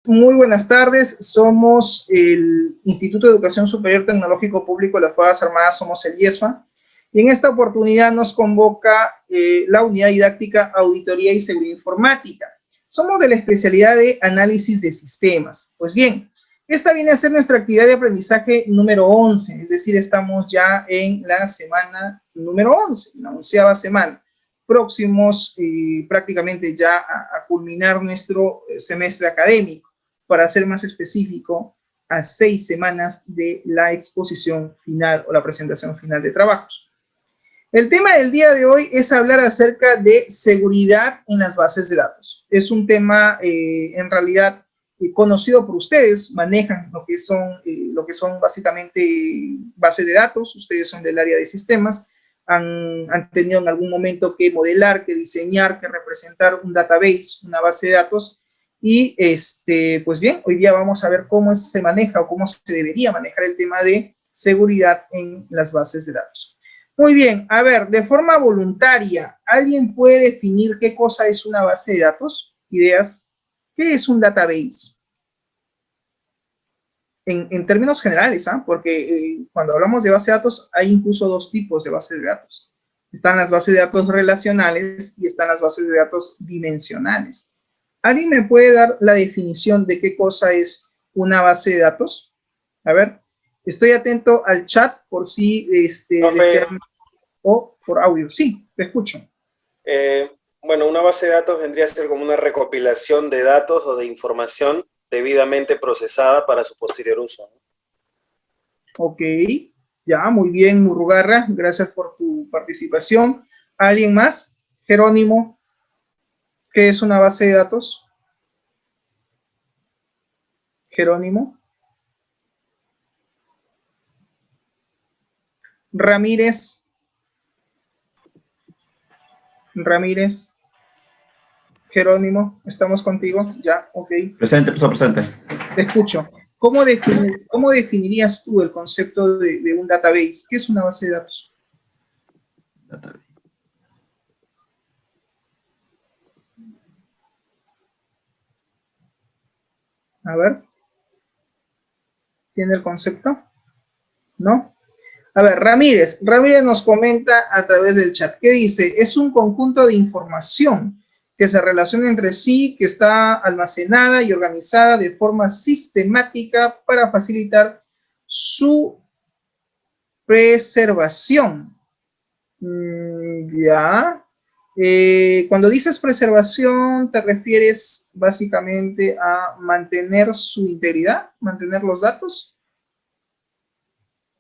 Muy buenas tardes, somos el Instituto de Educación Superior Tecnológico Público de las Fuerzas Armadas, somos el IESFA, y en esta oportunidad nos convoca la Unidad Didáctica Auditoría y Seguridad Informática. Somos de la especialidad de Análisis de Sistemas. Pues bien, esta viene a ser nuestra actividad de aprendizaje número 11, es decir, estamos ya en la semana número 11, la 11ª semana, próximos prácticamente ya a culminar nuestro semestre académico. Para ser más específico, a 6 semanas de la exposición final o la presentación final de trabajos. El tema del día de hoy es hablar acerca de seguridad en las bases de datos. Es un tema en realidad conocido por ustedes, manejan lo que son básicamente bases de datos, ustedes son del área de sistemas, han tenido en algún momento que modelar, que diseñar, que representar un database, una base de datos. Y pues bien, hoy día vamos a ver cómo se maneja o cómo se debería manejar el tema de seguridad en las bases de datos. Muy bien, a ver, de forma voluntaria, ¿alguien puede definir qué cosa es una base de datos? Ideas. ¿Qué es un database? En términos generales, ¿ah? Porque cuando hablamos de base de datos, hay incluso dos tipos de bases de datos. Están las bases de datos relacionales y están las bases de datos dimensionales. ¿Alguien me puede dar la definición de qué cosa es una base de datos? A ver, estoy atento al chat por si desean, o por audio. Sí, te escucho. Bueno, una base de datos vendría a ser como una recopilación de datos o de información debidamente procesada para su posterior uso. Ok, ya, muy bien, Murrugarra, gracias por tu participación. ¿Alguien más? Jerónimo, ¿qué es una base de datos? Jerónimo. Ramírez. Ramírez. Jerónimo, ¿estamos contigo? Ya, ok. Presente, profesor, presente. Te escucho. ¿Cómo definirías tú el concepto de un database? ¿Qué es una base de datos? Database. A ver. ¿Tiene el concepto? ¿No? A ver, Ramírez nos comenta a través del chat. ¿Qué dice? Es un conjunto de información que se relaciona entre sí, que está almacenada y organizada de forma sistemática para facilitar su preservación. Ya. Cuando dices preservación, ¿te refieres básicamente a mantener su integridad? ¿Mantener los datos?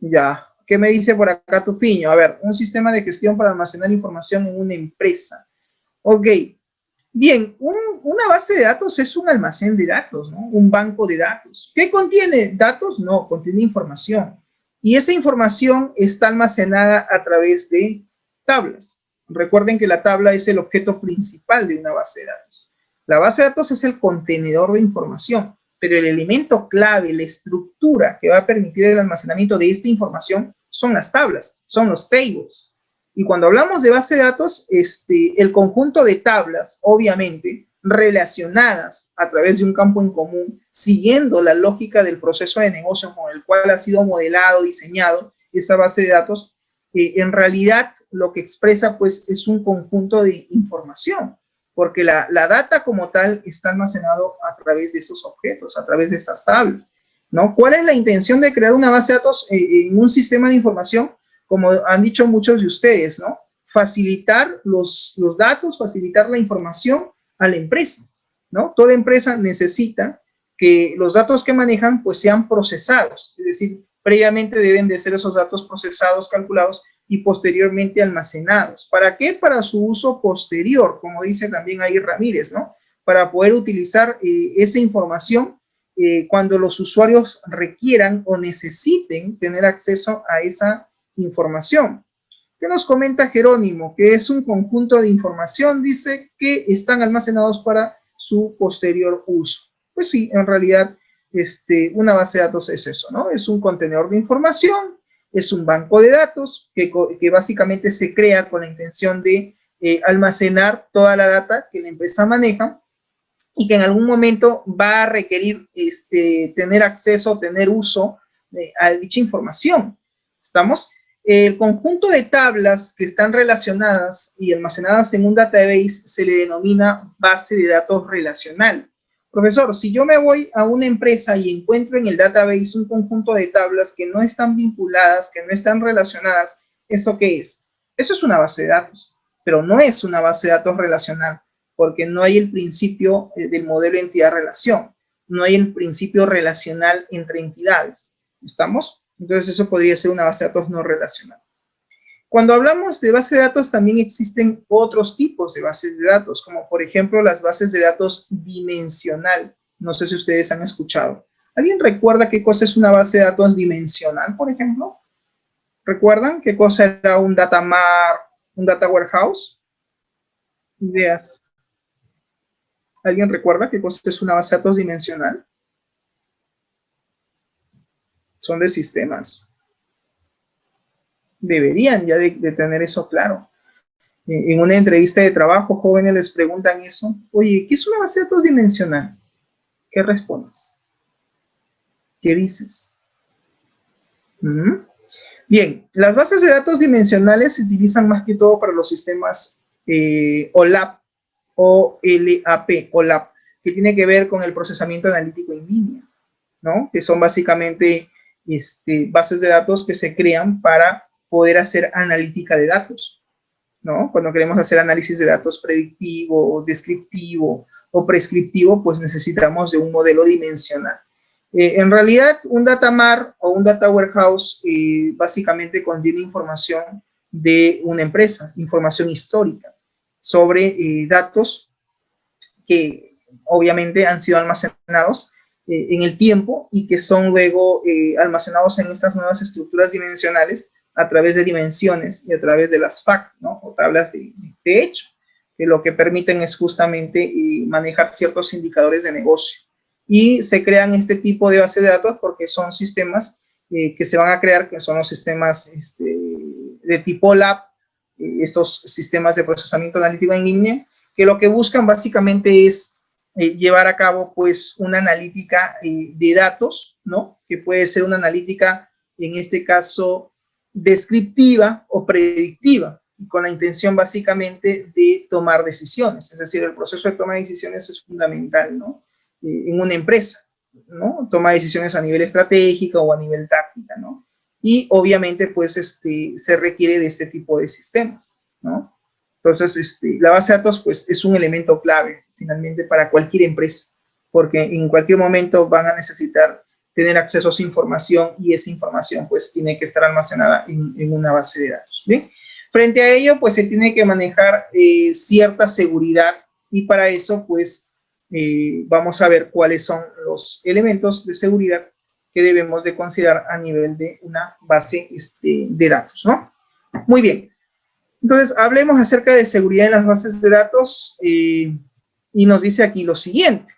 Ya. ¿Qué me dice por acá Tufiño? A ver, un sistema de gestión para almacenar información en una empresa. Ok. Bien, una base de datos es un almacén de datos, ¿no? Un banco de datos. ¿Qué contiene? ¿Datos? No, contiene información. Y esa información está almacenada a través de tablas. Recuerden que la tabla es el objeto principal de una base de datos. La base de datos es el contenedor de información, pero el elemento clave, la estructura que va a permitir el almacenamiento de esta información son las tablas, son los tables. Y cuando hablamos de base de datos, el conjunto de tablas, obviamente, relacionadas a través de un campo en común, siguiendo la lógica del proceso de negocio con el cual ha sido modelado, diseñado esa base de datos, en realidad lo que expresa pues es un conjunto de información, porque la data como tal está almacenado a través de esos objetos, a través de esas tablas, ¿no? ¿Cuál es la intención de crear una base de datos en un sistema de información? Como han dicho muchos de ustedes, ¿no? Facilitar los datos, facilitar la información a la empresa, ¿no? Toda empresa necesita que los datos que manejan pues sean procesados, es decir, previamente deben de ser esos datos procesados, calculados y posteriormente almacenados. ¿Para qué? Para su uso posterior, como dice también ahí Ramírez, ¿no? Para poder utilizar esa información cuando los usuarios requieran o necesiten tener acceso a esa información. ¿Qué nos comenta Jerónimo? Que es un conjunto de información, dice, que están almacenados para su posterior uso. Pues sí, en realidad, una base de datos es eso, ¿no? Es un contenedor de información, es un banco de datos que básicamente se crea con la intención de almacenar toda la data que la empresa maneja y que en algún momento va a requerir tener acceso, tener uso a dicha información. ¿Estamos? El conjunto de tablas que están relacionadas y almacenadas en un database se le denomina base de datos relacional. Profesor, si yo me voy a una empresa y encuentro en el database un conjunto de tablas que no están vinculadas, que no están relacionadas, ¿eso qué es? Eso es una base de datos, pero no es una base de datos relacional, porque no hay el principio del modelo entidad-relación, no hay el principio relacional entre entidades. ¿Estamos? Entonces eso podría ser una base de datos no relacional. Cuando hablamos de base de datos también existen otros tipos de bases de datos, como por ejemplo las bases de datos dimensional. No sé si ustedes han escuchado. ¿Alguien recuerda qué cosa es una base de datos dimensional, por ejemplo? ¿Recuerdan qué cosa era un data mart, un data warehouse? Ideas. ¿Alguien recuerda qué cosa es una base de datos dimensional? Son de sistemas. Deberían ya de tener eso claro. En una entrevista de trabajo, jóvenes les preguntan eso. Oye, ¿qué es una base de datos dimensional? ¿Qué respondes? ¿Qué dices? Bien, las bases de datos dimensionales se utilizan más que todo para los sistemas OLAP o LAP, OLAP, que tiene que ver con el procesamiento analítico en línea, ¿no? Que son básicamente bases de datos que se crean para poder hacer analítica de datos, ¿no? Cuando queremos hacer análisis de datos predictivo, descriptivo o prescriptivo, pues necesitamos de un modelo dimensional. En realidad, un data mart o un data warehouse básicamente contiene información de una empresa, información histórica sobre datos que obviamente han sido almacenados en el tiempo y que son luego almacenados en estas nuevas estructuras dimensionales a través de dimensiones y a través de las FAC, ¿no? O tablas de hecho, que lo que permiten es justamente manejar ciertos indicadores de negocio. Y se crean este tipo de bases de datos porque son sistemas que se van a crear, que son los sistemas de tipo lab, estos sistemas de procesamiento analítico en línea, que lo que buscan básicamente es llevar a cabo pues una analítica de datos, ¿no? Que puede ser una analítica, en este caso, descriptiva o predictiva, y con la intención básicamente de tomar decisiones. Es decir, el proceso de toma de decisiones es fundamental, ¿no? En una empresa, ¿no? Toma decisiones a nivel estratégico o a nivel táctica, ¿no? Y obviamente pues se requiere de este tipo de sistemas, ¿no? Entonces, la base de datos pues es un elemento clave finalmente para cualquier empresa, porque en cualquier momento van a necesitar tener acceso a su información y esa información pues tiene que estar almacenada en una base de datos. ¿Bien? Frente a ello pues se tiene que manejar cierta seguridad y para eso pues vamos a ver cuáles son los elementos de seguridad que debemos de considerar a nivel de una base de datos, ¿no? Muy bien. Entonces, hablemos acerca de seguridad en las bases de datos y nos dice aquí lo siguiente.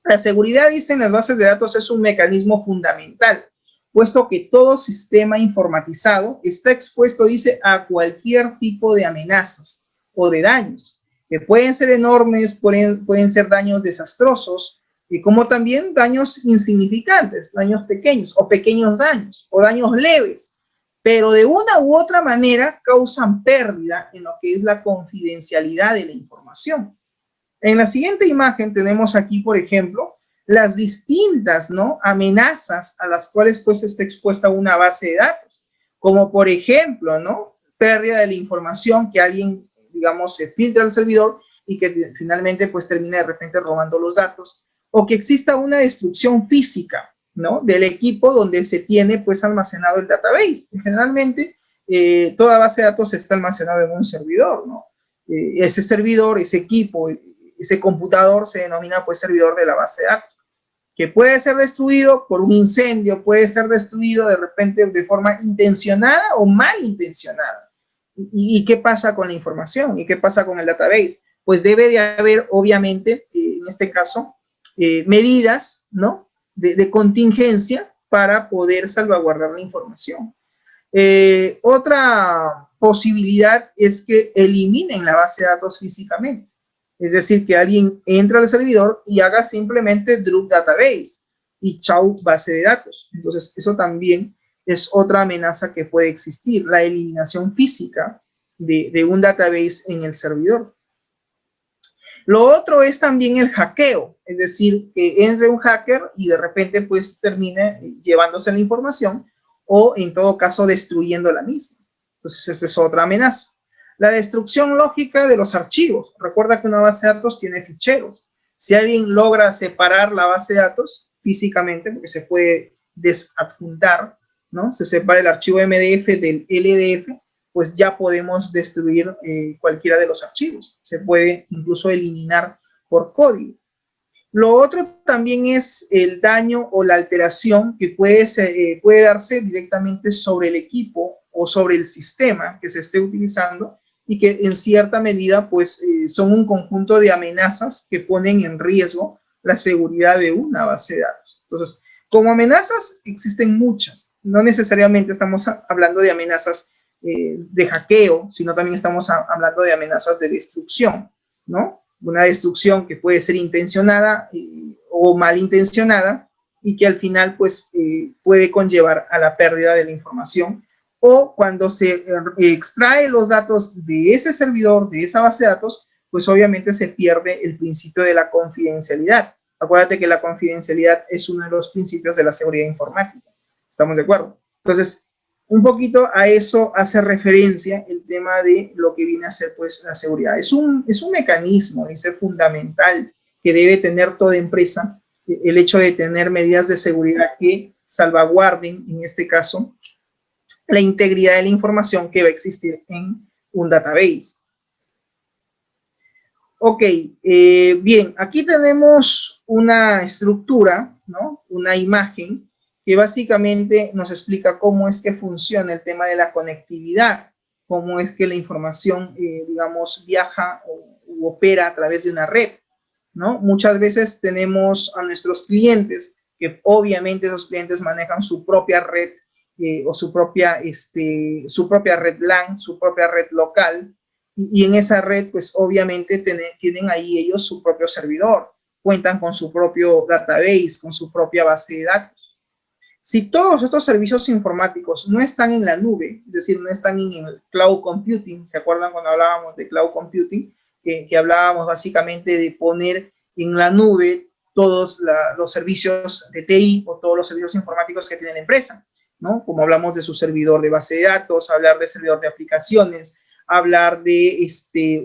La seguridad, dicen las bases de datos, es un mecanismo fundamental, puesto que todo sistema informatizado está expuesto, dice, a cualquier tipo de amenazas o de daños, que pueden ser enormes, pueden ser daños desastrosos, y como también daños insignificantes, daños pequeños, o pequeños daños, o daños leves, pero de una u otra manera causan pérdida en lo que es la confidencialidad de la información. En la siguiente imagen tenemos aquí, por ejemplo, las distintas, ¿no?, amenazas a las cuales pues está expuesta una base de datos, como por ejemplo, ¿no?, pérdida de la información, que alguien, digamos, se filtra al servidor y que finalmente pues termina de repente robando los datos, o que exista una destrucción física, ¿no?, del equipo donde se tiene pues almacenado el database. Generalmente toda base de datos está almacenada en un servidor, ¿no? Ese servidor, ese equipo, ese computador se denomina pues servidor de la base de datos, que puede ser destruido por un incendio, puede ser destruido de repente de forma intencionada o malintencionada. ¿Y qué pasa con la información? ¿Y qué pasa con el database? Pues debe de haber, obviamente, en este caso, medidas, ¿no?, de contingencia para poder salvaguardar la información. Otra posibilidad es que eliminen la base de datos físicamente. Es decir, que alguien entre al servidor y haga simplemente drop database y chau base de datos. Entonces, eso también es otra amenaza que puede existir, la eliminación física de un database en el servidor. Lo otro es también el hackeo, es decir, que entre un hacker y de repente pues termine llevándose la información o en todo caso destruyendo la misma. Entonces, esto es otra amenaza. La destrucción lógica de los archivos. Recuerda que una base de datos tiene ficheros. Si alguien logra separar la base de datos físicamente, porque se puede desadjuntar, ¿no? Se separa el archivo MDF del LDF, pues ya podemos destruir cualquiera de los archivos. Se puede incluso eliminar por código. Lo otro también es el daño o la alteración que puede darse directamente sobre el equipo o sobre el sistema que se esté utilizando y que en cierta medida pues son un conjunto de amenazas que ponen en riesgo la seguridad de una base de datos. Entonces, como amenazas existen muchas. No necesariamente estamos hablando de amenazas de hackeo, sino también estamos hablando de amenazas de destrucción, ¿no? Una destrucción que puede ser intencionada o malintencionada y que al final pues puede conllevar a la pérdida de la información, o cuando se extrae los datos de ese servidor, de esa base de datos, pues obviamente se pierde el principio de la confidencialidad. Acuérdate que la confidencialidad es uno de los principios de la seguridad informática. ¿Estamos de acuerdo? Entonces, un poquito a eso hace referencia el tema de lo que viene a ser pues la seguridad. Es un mecanismo, dice, fundamental que debe tener toda empresa, el hecho de tener medidas de seguridad que salvaguarden, en este caso, la integridad de la información que va a existir en un database. Ok, bien, aquí tenemos una estructura, ¿no? Una imagen que básicamente nos explica cómo es que funciona el tema de la conectividad, cómo es que la información, digamos, viaja o opera a través de una red, ¿no? Muchas veces tenemos a nuestros clientes, que obviamente esos clientes manejan su propia red o su propia red LAN, su propia red local, y en esa red, pues obviamente tienen ahí ellos su propio servidor, cuentan con su propio database, con su propia base de datos. Si todos estos servicios informáticos no están en la nube, es decir, no están en el cloud computing, ¿se acuerdan cuando hablábamos de cloud computing? Que hablábamos básicamente de poner en la nube todos los servicios de TI o todos los servicios informáticos que tiene la empresa, ¿no? Como hablamos de su servidor de base de datos, hablar de servidor de aplicaciones, hablar de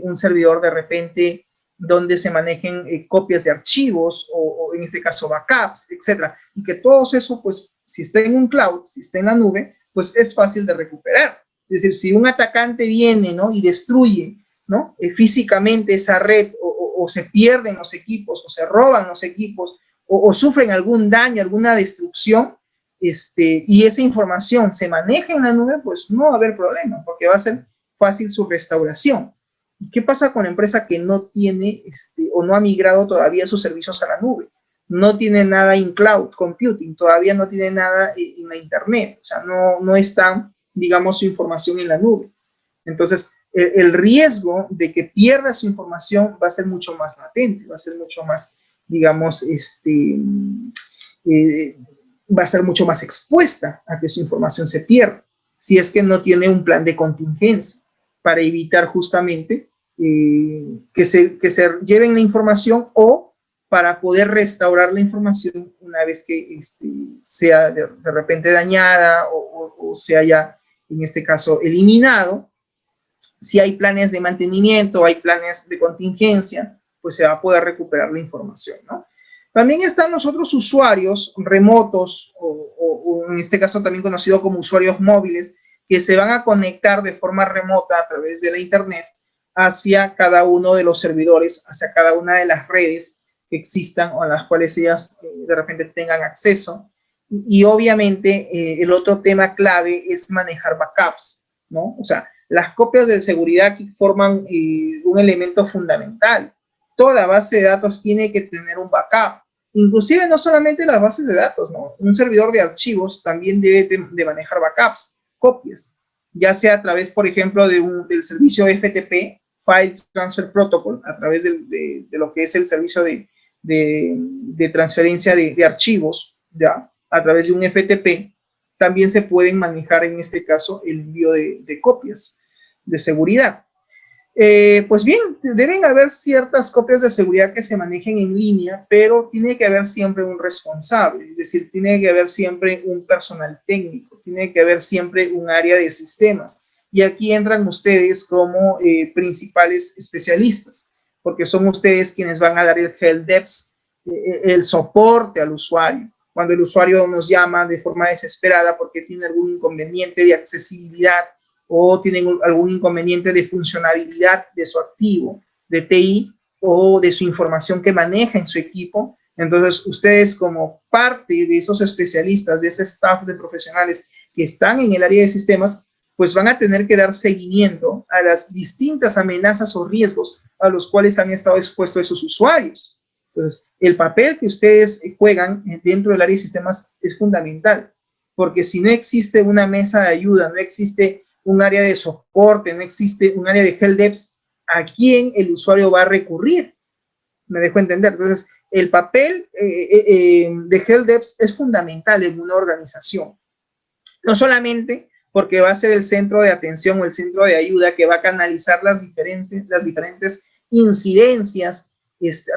un servidor de repente donde se manejen copias de archivos o en este caso backups, etcétera, y que todo eso, pues, si está en un cloud, si está en la nube, pues es fácil de recuperar. Es decir, si un atacante viene, ¿no? Y destruye, ¿no? Físicamente esa red o se pierden los equipos o se roban los equipos o sufren algún daño, alguna destrucción, y esa información se maneja en la nube, pues no va a haber problema, porque va a ser fácil su restauración. ¿Qué pasa con la empresa que no tiene o no ha migrado todavía sus servicios a la nube? No tiene nada en cloud computing, todavía no tiene nada en la internet, o sea, no está, digamos, su información en la nube. Entonces, el riesgo de que pierda su información va a ser mucho más latente, va a ser mucho más, digamos, va a estar mucho más expuesta a que su información se pierda, si es que no tiene un plan de contingencia para evitar justamente que se lleven la información o para poder restaurar la información una vez que sea de repente dañada o se haya, en este caso, eliminado. Si hay planes de mantenimiento, hay planes de contingencia, pues se va a poder recuperar la información, ¿no? También están los otros usuarios remotos o en este caso también conocido como usuarios móviles, que se van a conectar de forma remota a través de la internet hacia cada uno de los servidores, hacia cada una de las redes que existan o a las cuales ellas de repente tengan acceso. Y obviamente el otro tema clave es manejar backups, ¿no? O sea, las copias de seguridad que forman un elemento fundamental. Toda base de datos tiene que tener un backup. Inclusive no solamente las bases de datos, ¿no? Un servidor de archivos también debe de manejar backups, copias, ya sea a través, por ejemplo, del servicio FTP, File Transfer Protocol, a través de lo que es el servicio de transferencia de archivos, ¿ya? A través de un FTP, también se pueden manejar en este caso el envío de copias de seguridad. Pues bien, deben haber ciertas copias de seguridad que se manejen en línea, pero tiene que haber siempre un responsable, es decir, tiene que haber siempre un personal técnico, tiene que haber siempre un área de sistemas. Y aquí entran ustedes como principales especialistas, porque son ustedes quienes van a dar el helpdesk, el soporte al usuario. Cuando el usuario nos llama de forma desesperada porque tiene algún inconveniente de accesibilidad o tienen algún inconveniente de funcionalidad de su activo, de TI o de su información que maneja en su equipo, entonces ustedes como parte de esos especialistas, de ese staff de profesionales que están en el área de sistemas, pues van a tener que dar seguimiento a las distintas amenazas o riesgos a los cuales han estado expuestos esos usuarios. Entonces, el papel que ustedes juegan dentro del área de sistemas es fundamental, porque si no existe una mesa de ayuda, no existe un área de soporte, no existe un área de helpdesk, ¿a quién el usuario va a recurrir? Me dejo entender. Entonces, el papel de helpdesk es fundamental en una organización. No solamente porque va a ser el centro de atención o el centro de ayuda que va a canalizar las diferentes incidencias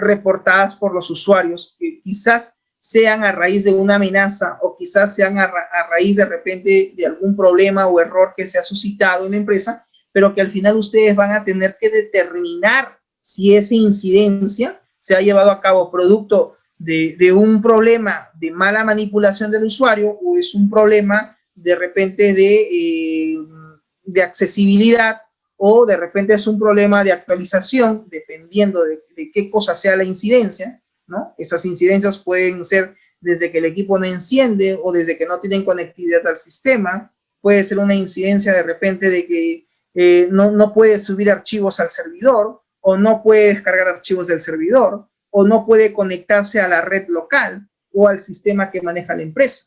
reportadas por los usuarios, que quizás sean a raíz de una amenaza o quizás sean a raíz de repente de algún problema o error que se ha suscitado en la empresa, pero que al final ustedes van a tener que determinar si esa incidencia se ha llevado a cabo producto de un problema de mala manipulación del usuario o es un problema de repente de accesibilidad o de repente es un problema de actualización, dependiendo de qué cosa sea la incidencia, ¿no? Esas incidencias pueden ser desde que el equipo no enciende o desde que no tienen conectividad al sistema, puede ser una incidencia de repente de que no puede subir archivos al servidor o no puede descargar archivos del servidor o no puede conectarse a la red local o al sistema que maneja la empresa.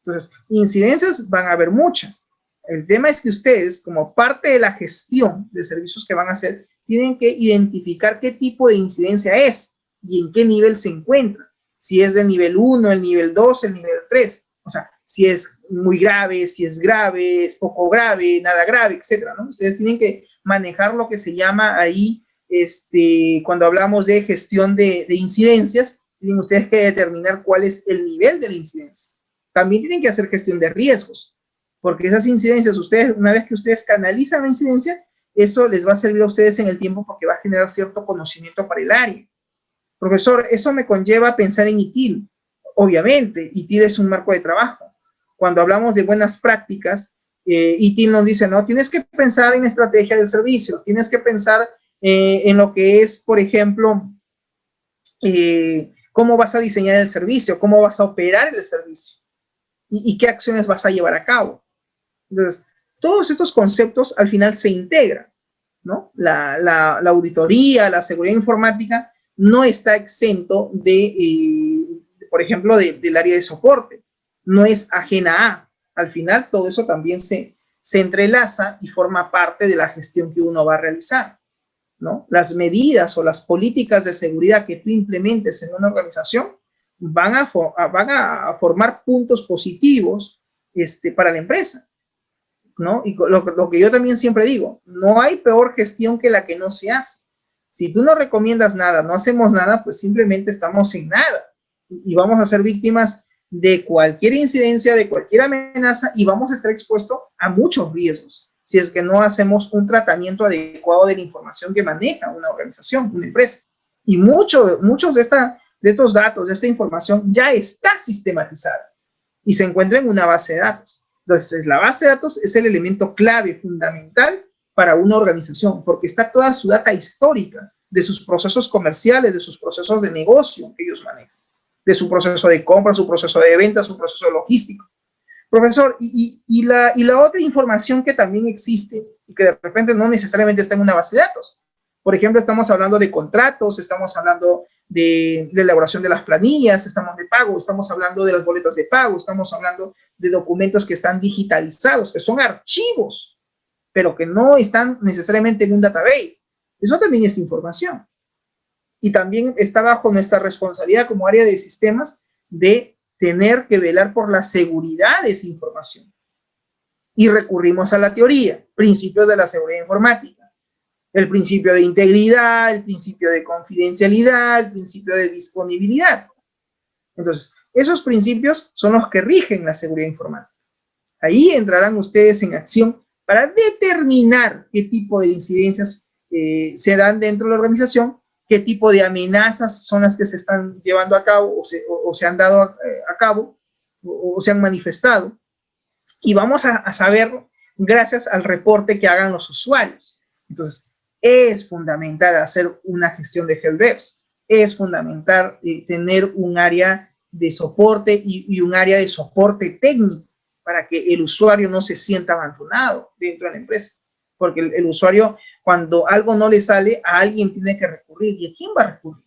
Entonces, incidencias van a haber muchas. El tema es que ustedes, como parte de la gestión de servicios que van a hacer, tienen que identificar qué tipo de incidencia es y en qué nivel se encuentra. Si es del nivel 1, el nivel 2, el nivel 3. O sea, si es muy grave, si es grave, es poco grave, nada grave, etcétera, ¿no? Ustedes tienen que manejar lo que se llama ahí, cuando hablamos de gestión de incidencias, tienen ustedes que determinar cuál es el nivel de la incidencia. También tienen que hacer gestión de riesgos, porque esas incidencias, una vez que ustedes canalizan la incidencia, eso les va a servir a ustedes en el tiempo porque va a generar cierto conocimiento para el área. Profesor, eso me conlleva a pensar en ITIL. Obviamente, ITIL es un marco de trabajo. Cuando hablamos de buenas prácticas, ITIL nos dice, no, tienes que pensar en la estrategia del servicio, tienes que pensar en lo que es, por ejemplo, cómo vas a diseñar el servicio, cómo vas a operar el servicio y qué acciones vas a llevar a cabo. Entonces, todos estos conceptos al final se integran, ¿no? La auditoría, la seguridad informática no está exento por ejemplo, del área de soporte. No es ajena a. Al final, todo eso también se entrelaza y forma parte de la gestión que uno va a realizar, ¿no? Las medidas o las políticas de seguridad que tú implementes en una organización van a formar puntos positivos para la empresa, ¿no? Y lo que yo también siempre digo, no hay peor gestión que la que no se hace. Si tú no recomiendas nada, no hacemos nada, pues simplemente estamos sin nada y vamos a ser víctimas de cualquier incidencia, de cualquier amenaza y vamos a estar expuestos a muchos riesgos si es que no hacemos un tratamiento adecuado de la información que maneja una organización, una empresa. Y muchos de estos datos, de esta información ya está sistematizada y se encuentra en una base de datos. Entonces, la base de datos es el elemento clave, fundamental para una organización, porque está toda su data histórica de sus procesos comerciales, de sus procesos de negocio que ellos manejan, de su proceso de compra, su proceso de venta, su proceso logístico. Profesor, y la otra información que también existe y que de repente no necesariamente está en una base de datos. Por ejemplo, estamos hablando de contratos, estamos hablando de la elaboración de las planillas, estamos de pago, estamos hablando de las boletas de pago, estamos hablando de documentos que están digitalizados, que son archivos pero que no están necesariamente en un database. Eso también es información. Y también está bajo nuestra responsabilidad como área de sistemas de tener que velar por la seguridad de esa información. Y recurrimos a la teoría, principios de la seguridad informática, el principio de integridad, el principio de confidencialidad, el principio de disponibilidad. Entonces, esos principios son los que rigen la seguridad informática. Ahí entrarán ustedes en acción para determinar qué tipo de incidencias se dan dentro de la organización, qué tipo de amenazas son las que se están llevando a cabo o se han dado a cabo o se han manifestado. Y vamos a saber gracias al reporte que hagan los usuarios. Entonces, es fundamental hacer una gestión de helpdevs, es fundamental tener un área de soporte y un área de soporte técnico para que el usuario no se sienta abandonado dentro de la empresa. Porque el usuario, cuando algo no le sale, a alguien tiene que recurrir. ¿Y a quién va a recurrir?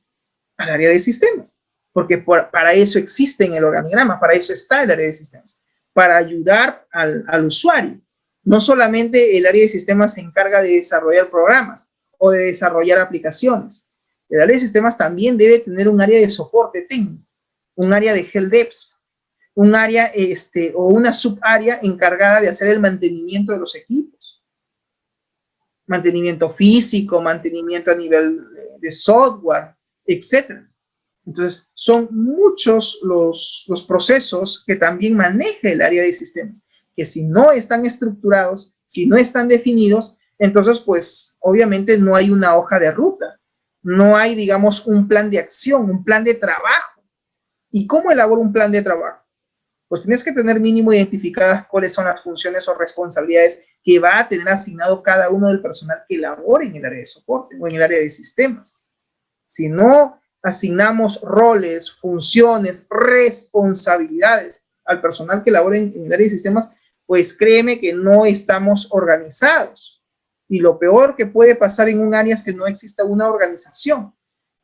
Al área de sistemas. Porque para eso existe en el organigrama, para eso está el área de sistemas. Para ayudar al usuario. No solamente el área de sistemas se encarga de desarrollar programas o de desarrollar aplicaciones. El área de sistemas también debe tener un área de soporte técnico, un área de helpdevs, un área o una subárea encargada de hacer el mantenimiento de los equipos. Mantenimiento físico, mantenimiento a nivel de software, etc. Entonces, son muchos los procesos que también maneja el área de sistemas, que si no están estructurados, si no están definidos, entonces, pues, obviamente no hay una hoja de ruta, no hay, digamos, un plan de acción, un plan de trabajo. ¿Y cómo elaboro un plan de trabajo? Pues tienes que tener mínimo identificadas cuáles son las funciones o responsabilidades que va a tener asignado cada uno del personal que labore en el área de soporte o en el área de sistemas. Si no asignamos roles, funciones, responsabilidades al personal que labora en el área de sistemas, pues créeme que no estamos organizados. Y lo peor que puede pasar en un área es que no exista una organización.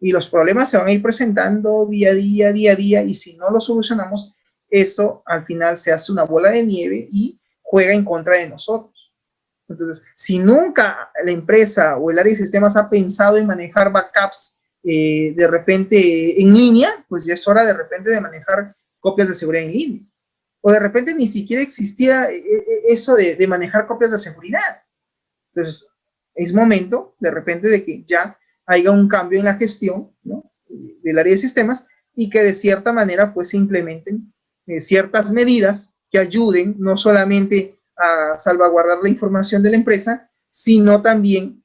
Y los problemas se van a ir presentando día a día, y si no lo solucionamos, eso al final se hace una bola de nieve y juega en contra de nosotros. Entonces, si nunca la empresa o el área de sistemas ha pensado en manejar backups de repente en línea, pues ya es hora de repente de manejar copias de seguridad en línea. O de repente ni siquiera existía eso de manejar copias de seguridad. Entonces, es momento de repente de que ya haya un cambio en la gestión, ¿no?, del área de sistemas y que de cierta manera pues se implementen ciertas medidas que ayuden no solamente a salvaguardar la información de la empresa, sino también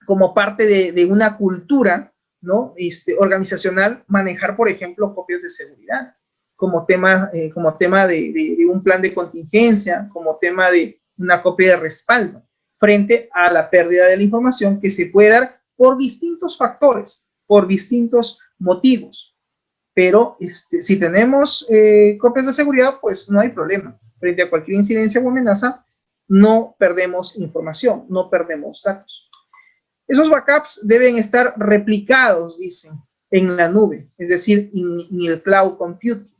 como parte de una cultura, ¿no?, organizacional, manejar, por ejemplo, copias de seguridad, como tema de un plan de contingencia, como tema de una copia de respaldo, frente a la pérdida de la información que se puede dar por distintos factores, por distintos motivos. Pero si tenemos copias de seguridad, pues no hay problema. Frente a cualquier incidencia o amenaza, no perdemos información, no perdemos datos. Esos backups deben estar replicados, dicen, en la nube, es decir, en el cloud computing.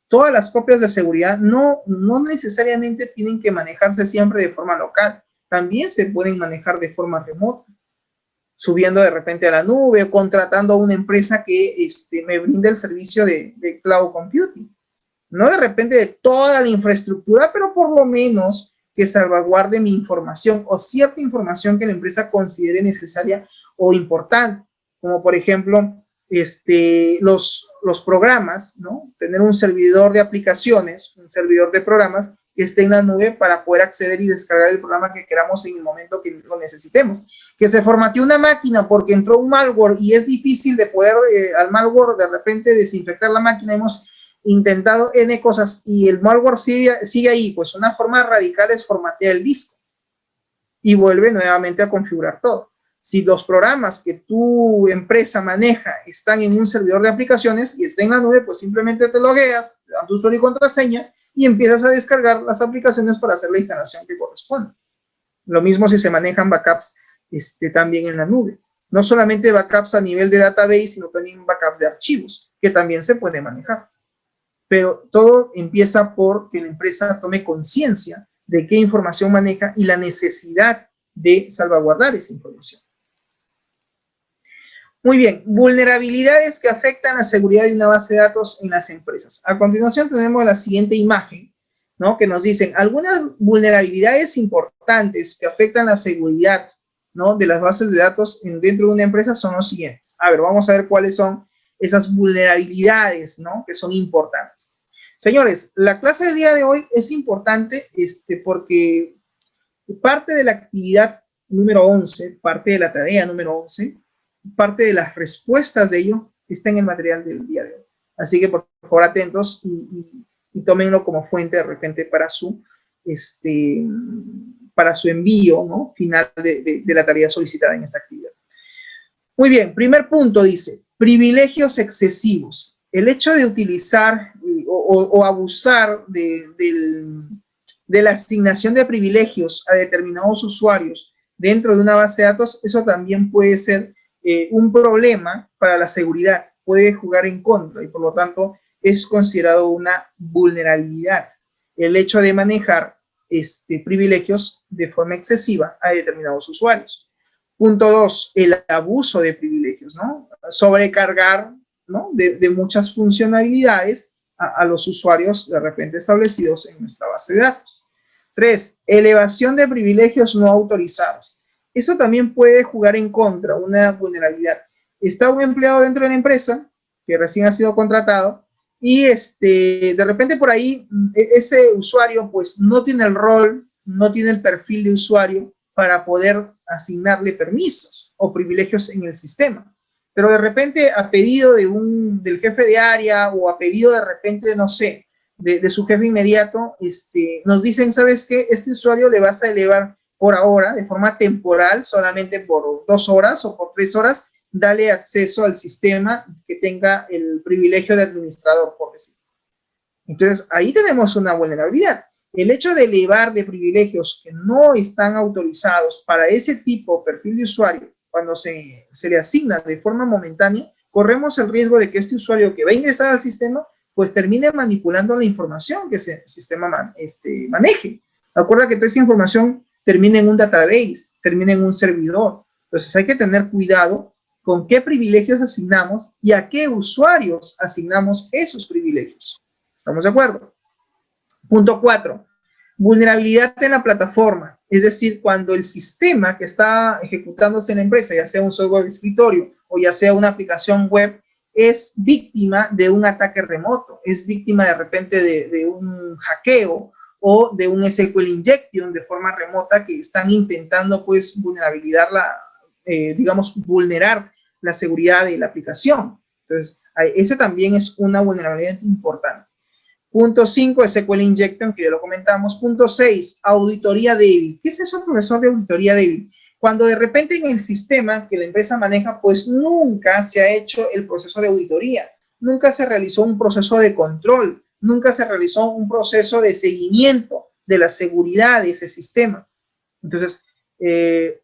Todas las copias de seguridad no necesariamente tienen que manejarse siempre de forma local, también se pueden manejar de forma remota, subiendo de repente a la nube o contratando a una empresa que me brinde el servicio de cloud computing. No de repente de toda la infraestructura, pero por lo menos que salvaguarde mi información o cierta información que la empresa considere necesaria o importante, como por ejemplo los programas, ¿no? Tener un servidor de aplicaciones, un servidor de programas que esté en la nube para poder acceder y descargar el programa que queramos en el momento que lo necesitemos. Que se formateó una máquina porque entró un malware y es difícil de poder al malware de repente desinfectar la máquina. Hemos intentado N cosas y el malware sigue ahí. Pues una forma radical es formatear el disco y vuelve nuevamente a configurar todo. Si los programas que tu empresa maneja están en un servidor de aplicaciones y está en la nube, pues simplemente te logueas, te dan tu usuario y contraseña y empiezas a descargar las aplicaciones para hacer la instalación que corresponde. Lo mismo si se manejan backups también en la nube. No solamente backups a nivel de database, sino también backups de archivos, que también se puede manejar. Pero todo empieza por que la empresa tome conciencia de qué información maneja y la necesidad de salvaguardar esa información. Muy bien, vulnerabilidades que afectan la seguridad de una base de datos en las empresas. A continuación tenemos la siguiente imagen, ¿no? Que nos dicen algunas vulnerabilidades importantes que afectan la seguridad, ¿no?, de las bases de datos dentro de una empresa son los siguientes. A ver, vamos a ver cuáles son esas vulnerabilidades, ¿no?, que son importantes. Señores, la clase del día de hoy es importante porque parte de la actividad número 11, parte de la tarea número 11, parte de las respuestas de ello está en el material del día de hoy. Así que por favor atentos y tómenlo como fuente de repente para su envío, ¿no?, final de la tarea solicitada en esta actividad. Muy bien, primer punto dice, privilegios excesivos. El hecho de utilizar o abusar de la asignación de privilegios a determinados usuarios dentro de una base de datos, eso también puede ser un problema para la seguridad, puede jugar en contra y por lo tanto es considerado una vulnerabilidad. El hecho de manejar privilegios de forma excesiva a determinados usuarios. Punto 2, el abuso de privilegios, ¿no? Sobrecargar, ¿no?, de muchas funcionalidades a los usuarios de repente establecidos en nuestra base de datos. 3, elevación de privilegios no autorizados. Eso también puede jugar en contra, una vulnerabilidad. Está un empleado dentro de la empresa que recién ha sido contratado y de repente por ahí ese usuario pues no tiene el rol, no tiene el perfil de usuario para poder asignarle permisos o privilegios en el sistema. Pero de repente a pedido del jefe de área o a pedido de repente, no sé, de su jefe inmediato, nos dicen, ¿sabes qué? Este usuario le vas a elevar por ahora, de forma temporal, solamente por 2 horas o por 3 horas, dale acceso al sistema que tenga el privilegio de administrador, por decirlo. Entonces, ahí tenemos una vulnerabilidad. El hecho de elevar de privilegios que no están autorizados para ese tipo, perfil de usuario, cuando se le asigna de forma momentánea, corremos el riesgo de que este usuario que va a ingresar al sistema, pues termine manipulando la información que ese sistema maneje. Recuerda que toda esa información termina en un database, termina en un servidor. Entonces hay que tener cuidado con qué privilegios asignamos y a qué usuarios asignamos esos privilegios. ¿Estamos de acuerdo? Punto 4. Vulnerabilidad en la plataforma. Es decir, cuando el sistema que está ejecutándose en la empresa, ya sea un software de escritorio o ya sea una aplicación web, es víctima de un ataque remoto, es víctima de repente de un hackeo o de un SQL injection de forma remota que están intentando pues vulnerar la seguridad de la aplicación. Entonces, ese también es una vulnerabilidad importante. Punto 5, SQL injection, que ya lo comentamos. Punto 6, auditoría débil. ¿Qué es eso, profesor, de auditoría débil? Cuando de repente en el sistema que la empresa maneja, pues nunca se ha hecho el proceso de auditoría, nunca se realizó un proceso de control, nunca se realizó un proceso de seguimiento de la seguridad de ese sistema. Entonces,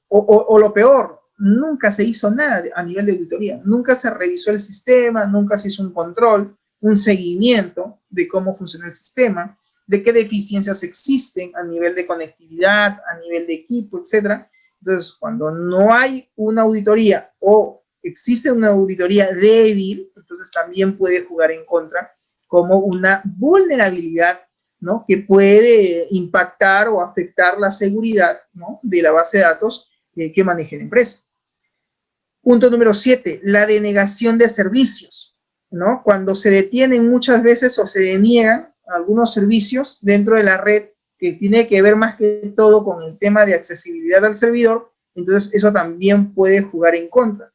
o lo peor, nunca se hizo nada a nivel de auditoría, nunca se revisó el sistema, nunca se hizo un control, un seguimiento de cómo funciona el sistema, de qué deficiencias existen a nivel de conectividad, a nivel de equipo, etcétera. Entonces, cuando no hay una auditoría o existe una auditoría débil, entonces también puede jugar en contra como una vulnerabilidad, ¿no?, que puede impactar o afectar la seguridad, ¿no?, de la base de datos que maneje la empresa. Punto número 7, la denegación de servicios, ¿no? Cuando se detienen muchas veces o se deniegan algunos servicios dentro de la red que tiene que ver más que todo con el tema de accesibilidad al servidor, entonces eso también puede jugar en contra.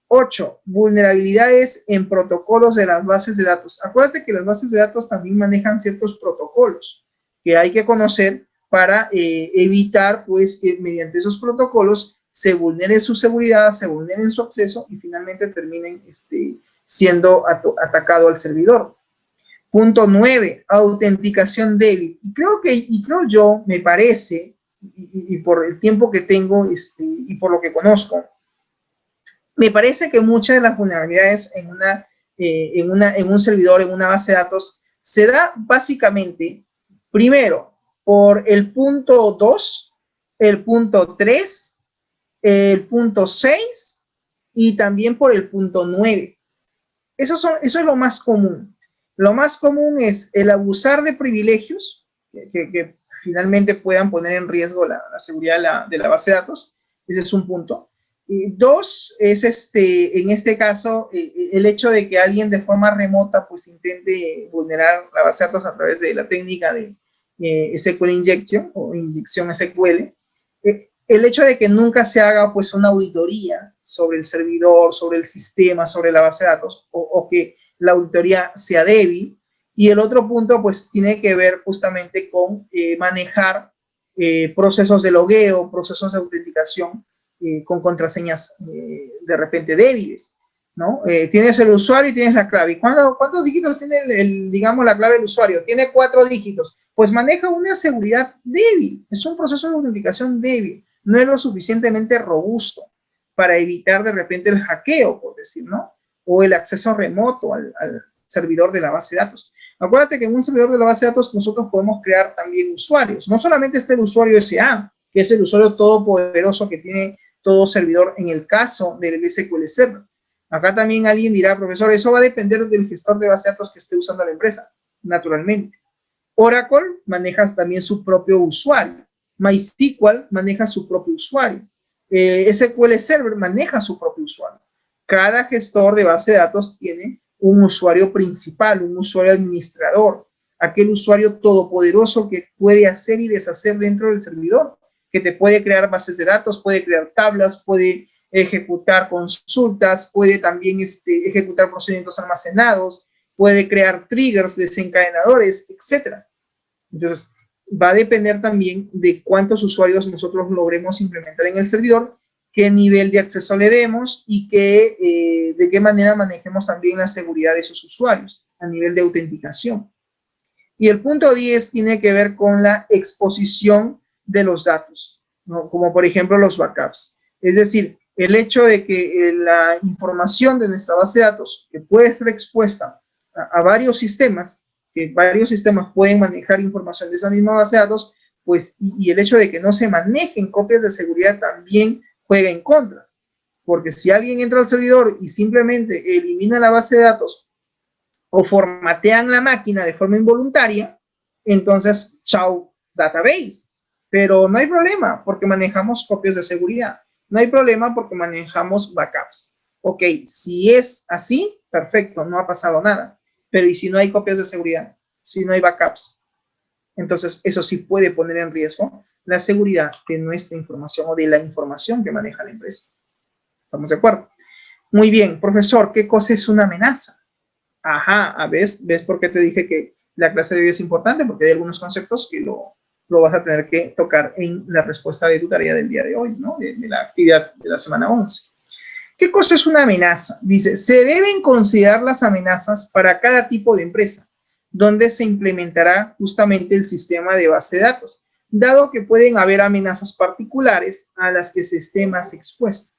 8, vulnerabilidades en protocolos de las bases de datos. Acuérdate que las bases de datos también manejan ciertos protocolos que hay que conocer para evitar, pues, que mediante esos protocolos se vulnere su seguridad, se vulneren su acceso y finalmente terminen siendo atacado al servidor. Punto 9, autenticación débil. Y creo yo, me parece, y por el tiempo que tengo y por lo que conozco, me parece que muchas de las vulnerabilidades en un servidor, en una base de datos, se da básicamente, primero, por el punto 2, el punto 3, el punto 6 y también por el punto 9. Eso es lo más común. Lo más común es el abusar de privilegios que finalmente puedan poner en riesgo la seguridad de la base de datos. Ese es un punto. Y dos, es en este caso el hecho de que alguien de forma remota pues intente vulnerar la base de datos a través de la técnica de SQL injection o inyección SQL. El hecho de que nunca se haga pues una auditoría sobre el servidor, sobre el sistema, sobre la base de datos, o que la auditoría sea débil. Y el otro punto pues tiene que ver justamente con manejar procesos de logueo, procesos de autenticación con contraseñas de repente débiles, ¿no? Tienes el usuario y tienes la clave. ¿Y cuántos dígitos tiene digamos, la clave del usuario? Tiene 4 dígitos. Pues maneja una seguridad débil. Es un proceso de autenticación débil. No es lo suficientemente robusto para evitar de repente el hackeo, por decir, ¿no? O el acceso remoto al servidor de la base de datos. Acuérdate que en un servidor de la base de datos nosotros podemos crear también usuarios. No solamente está el usuario SA, que es el usuario todopoderoso que tiene todo servidor en el caso del SQL Server. Acá también alguien dirá, profesor, eso va a depender del gestor de base de datos que esté usando la empresa, naturalmente. Oracle maneja también su propio usuario. MySQL maneja su propio usuario. SQL Server maneja su propio usuario. Cada gestor de base de datos tiene un usuario principal, un usuario administrador, aquel usuario todopoderoso que puede hacer y deshacer dentro del servidor, que te puede crear bases de datos, puede crear tablas, puede ejecutar consultas, puede también ejecutar procedimientos almacenados, puede crear triggers, desencadenadores, etc. Entonces, va a depender también de cuántos usuarios nosotros logremos implementar en el servidor, qué nivel de acceso le demos y de qué manera manejemos también la seguridad de esos usuarios a nivel de autenticación. Y el punto 10 tiene que ver con la exposición de los datos, ¿no? Como por ejemplo los backups. Es decir, el hecho de que la información de nuestra base de datos, que puede estar expuesta a varios sistemas, que varios sistemas pueden manejar información de esa misma base de datos, pues, y el hecho de que no se manejen copias de seguridad también juega en contra. Porque si alguien entra al servidor y simplemente elimina la base de datos o formatean la máquina de forma involuntaria, entonces, chao, database. Pero no hay problema porque manejamos copias de seguridad. No hay problema porque manejamos backups. Ok, si es así, perfecto, no ha pasado nada. Pero ¿y si no hay copias de seguridad? Si no hay backups. Entonces, eso sí puede poner en riesgo la seguridad de nuestra información o de la información que maneja la empresa. ¿Estamos de acuerdo? Muy bien, profesor, ¿qué cosa es una amenaza? Ajá, ¿ves por qué te dije que la clase de hoy es importante? Porque hay algunos conceptos que lo vas a tener que tocar en la respuesta de tu tarea del día de hoy, ¿no? De la actividad de la semana 11. ¿Qué cosa es una amenaza? Dice, se deben considerar las amenazas para cada tipo de empresa, donde se implementará justamente el sistema de base de datos, dado que pueden haber amenazas particulares a las que se esté más expuesto.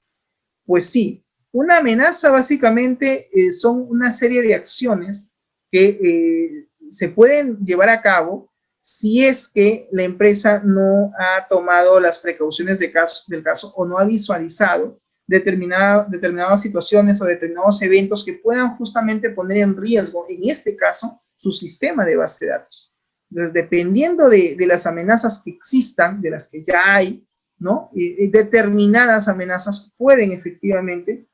Pues sí, una amenaza básicamente son una serie de acciones que se pueden llevar a cabo si es que la empresa no ha tomado las precauciones del caso o no ha visualizado determinadas situaciones o determinados eventos que puedan justamente poner en riesgo, en este caso, su sistema de base de datos. Entonces, dependiendo de las amenazas que existan, de las que ya hay, ¿no? Determinadas amenazas pueden efectivamente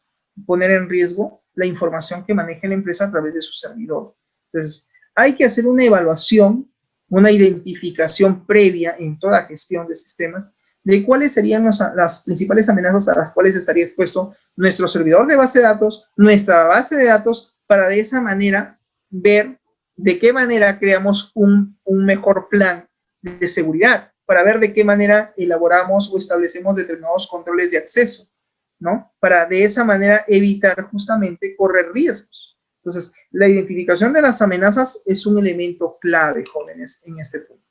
poner en riesgo la información que maneja la empresa a través de su servidor. Entonces, hay que hacer una evaluación, una identificación previa en toda gestión de sistemas de cuáles serían las principales amenazas a las cuales estaría expuesto nuestro servidor de base de datos, nuestra base de datos, para de esa manera ver de qué manera creamos un mejor plan de seguridad, para ver de qué manera elaboramos o establecemos determinados controles de acceso, ¿no? Para de esa manera evitar justamente correr riesgos. Entonces, la identificación de las amenazas es un elemento clave, jóvenes, en este punto.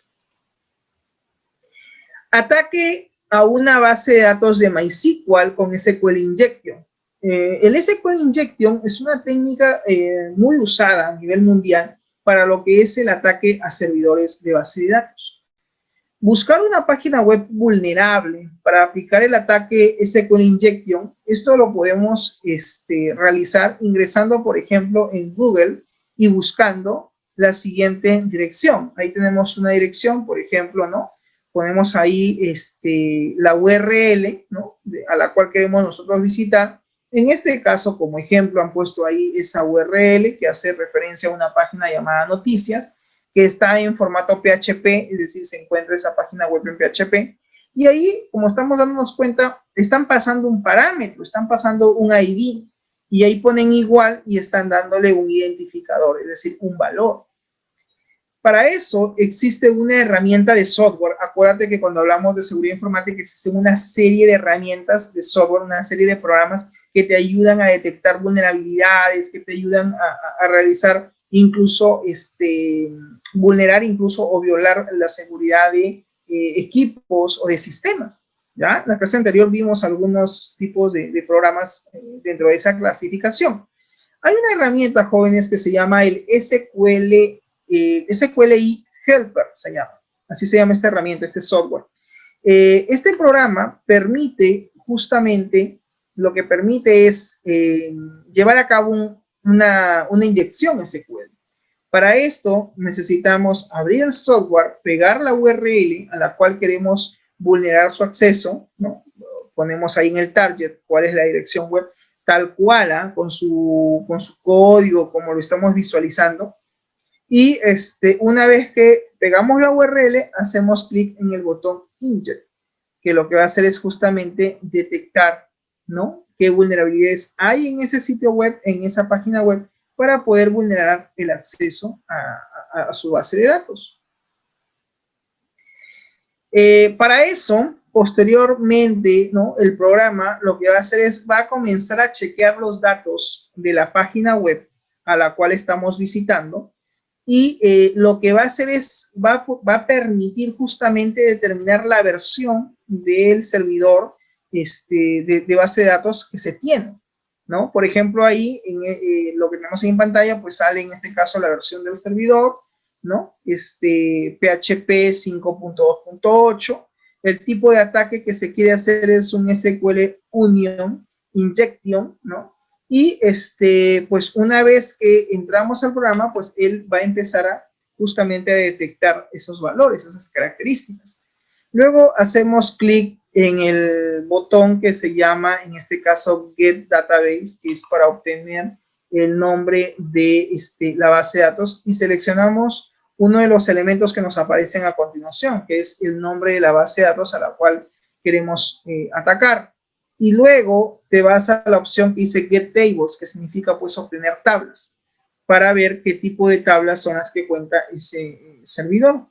Ataque a una base de datos de MySQL con SQL Injection. El SQL Injection es una técnica muy usada a nivel mundial para lo que es el ataque a servidores de base de datos. buscar una página web vulnerable para aplicar el ataque SQL Injection. Esto lo podemos realizar ingresando, por ejemplo, en Google y buscando la siguiente dirección. Ahí tenemos una dirección, por ejemplo, ¿no? Ponemos ahí la URL, ¿no? A la cual queremos nosotros visitar. En este caso, como ejemplo, han puesto ahí esa URL que hace referencia a una página llamada Noticias, que está en formato PHP, es decir, se encuentra esa página web en PHP. Y ahí, como estamos dándonos cuenta, están pasando un parámetro, están pasando un ID, y ahí ponen igual y están dándole un identificador, es decir, un valor. Para eso existe una herramienta de software. Acuérdate que cuando hablamos de seguridad informática existe una serie de herramientas de software, una serie de programas que te ayudan a detectar vulnerabilidades, que te ayudan a realizar incluso, vulnerar incluso o violar la seguridad de equipos o de sistemas. ¿Ya? En la clase anterior vimos algunos tipos de programas dentro de esa clasificación. Hay una herramienta, jóvenes, que se llama el SQLi Helper, se llama. Así se llama esta herramienta, este software. Este programa permite justamente, lo que permite es llevar a cabo una inyección SQL. Para esto necesitamos abrir el software, pegar la URL a la cual queremos vulnerar su acceso, ¿no? Ponemos ahí en el target cuál es la dirección web, tal cual, con su código, como lo estamos visualizando. Y una vez que pegamos la URL, hacemos clic en el botón Inject, que lo que va a hacer es justamente detectar, ¿no?, qué vulnerabilidades hay en ese sitio web, en esa página web, para poder vulnerar el acceso a su base de datos. Para eso, posteriormente, ¿no?, el programa lo que va a hacer es, va a comenzar a chequear los datos de la página web a la cual estamos visitando, y lo que va a hacer es, va a permitir justamente determinar la versión del servidor de base de datos que se tiene, ¿no? Por ejemplo, ahí lo que tenemos en pantalla, pues sale en este caso la versión del servidor, ¿no? PHP 5.2.8. El tipo de ataque que se quiere hacer es un SQL Union Injection, ¿no? Y pues una vez que entramos al programa, pues él va a empezar justamente a detectar esos valores, esas características. Luego hacemos clic en el botón que se llama, en este caso, Get Database, que es para obtener el nombre de la base de datos, y seleccionamos uno de los elementos que nos aparecen a continuación, que es el nombre de la base de datos a la cual queremos atacar. Y luego te vas a la opción que dice Get Tables, que significa pues obtener tablas, para ver qué tipo de tablas son las que cuenta ese servidor.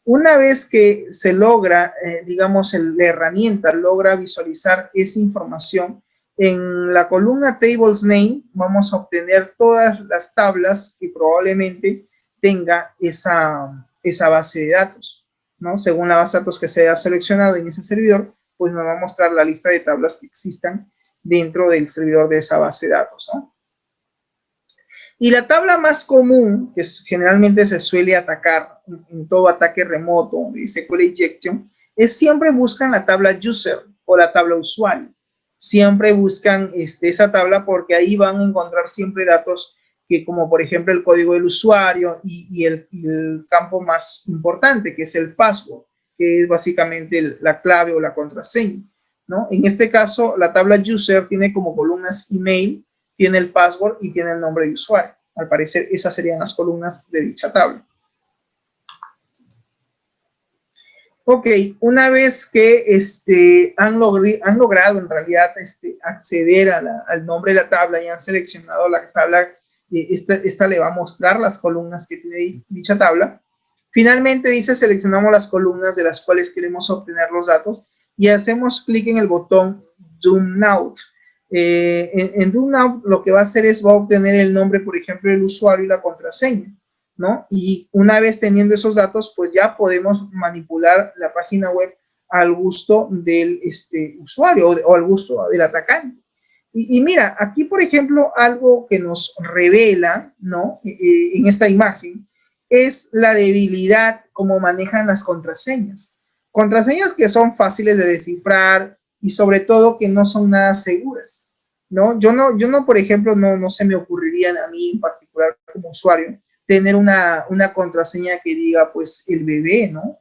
Una vez que se logra, digamos, la herramienta logra visualizar esa información, en la columna Tables Name vamos a obtener todas las tablas que probablemente tenga esa base de datos, ¿no? Según la base de datos que se haya seleccionado en ese servidor, pues nos va a mostrar la lista de tablas que existan dentro del servidor de esa base de datos, ¿no? Y la tabla más común, que generalmente se suele atacar en todo ataque remoto de SQL Injection, es siempre buscan la tabla user o la tabla usuario. Siempre buscan esa tabla porque ahí van a encontrar siempre datos que, como por ejemplo el código del usuario y el campo más importante, que es el password, que es básicamente la clave o la contraseña, ¿no? En este caso, la tabla user tiene como columnas email, tiene el password y tiene el nombre de usuario. Al parecer, esas serían las columnas de dicha tabla. Ok, una vez que han logrado en realidad acceder al nombre de la tabla y han seleccionado la tabla, esta le va a mostrar las columnas que tiene dicha tabla. Finalmente dice, seleccionamos las columnas de las cuales queremos obtener los datos y hacemos clic en el botón Zoom Out. En Zoom Out lo que va a hacer es, va a obtener el nombre, por ejemplo, del usuario y la contraseña, ¿no? Y una vez teniendo esos datos, pues ya podemos manipular la página web al gusto del usuario o al gusto del atacante. Y mira, aquí, por ejemplo, algo que nos revela, ¿no? En esta imagen, es la debilidad como manejan las contraseñas. Contraseñas que son fáciles de descifrar y sobre todo que no son nada seguras, ¿no? Yo no, por ejemplo, no se me ocurriría a mí en particular como usuario tener una contraseña que diga, pues, el bebé, ¿no?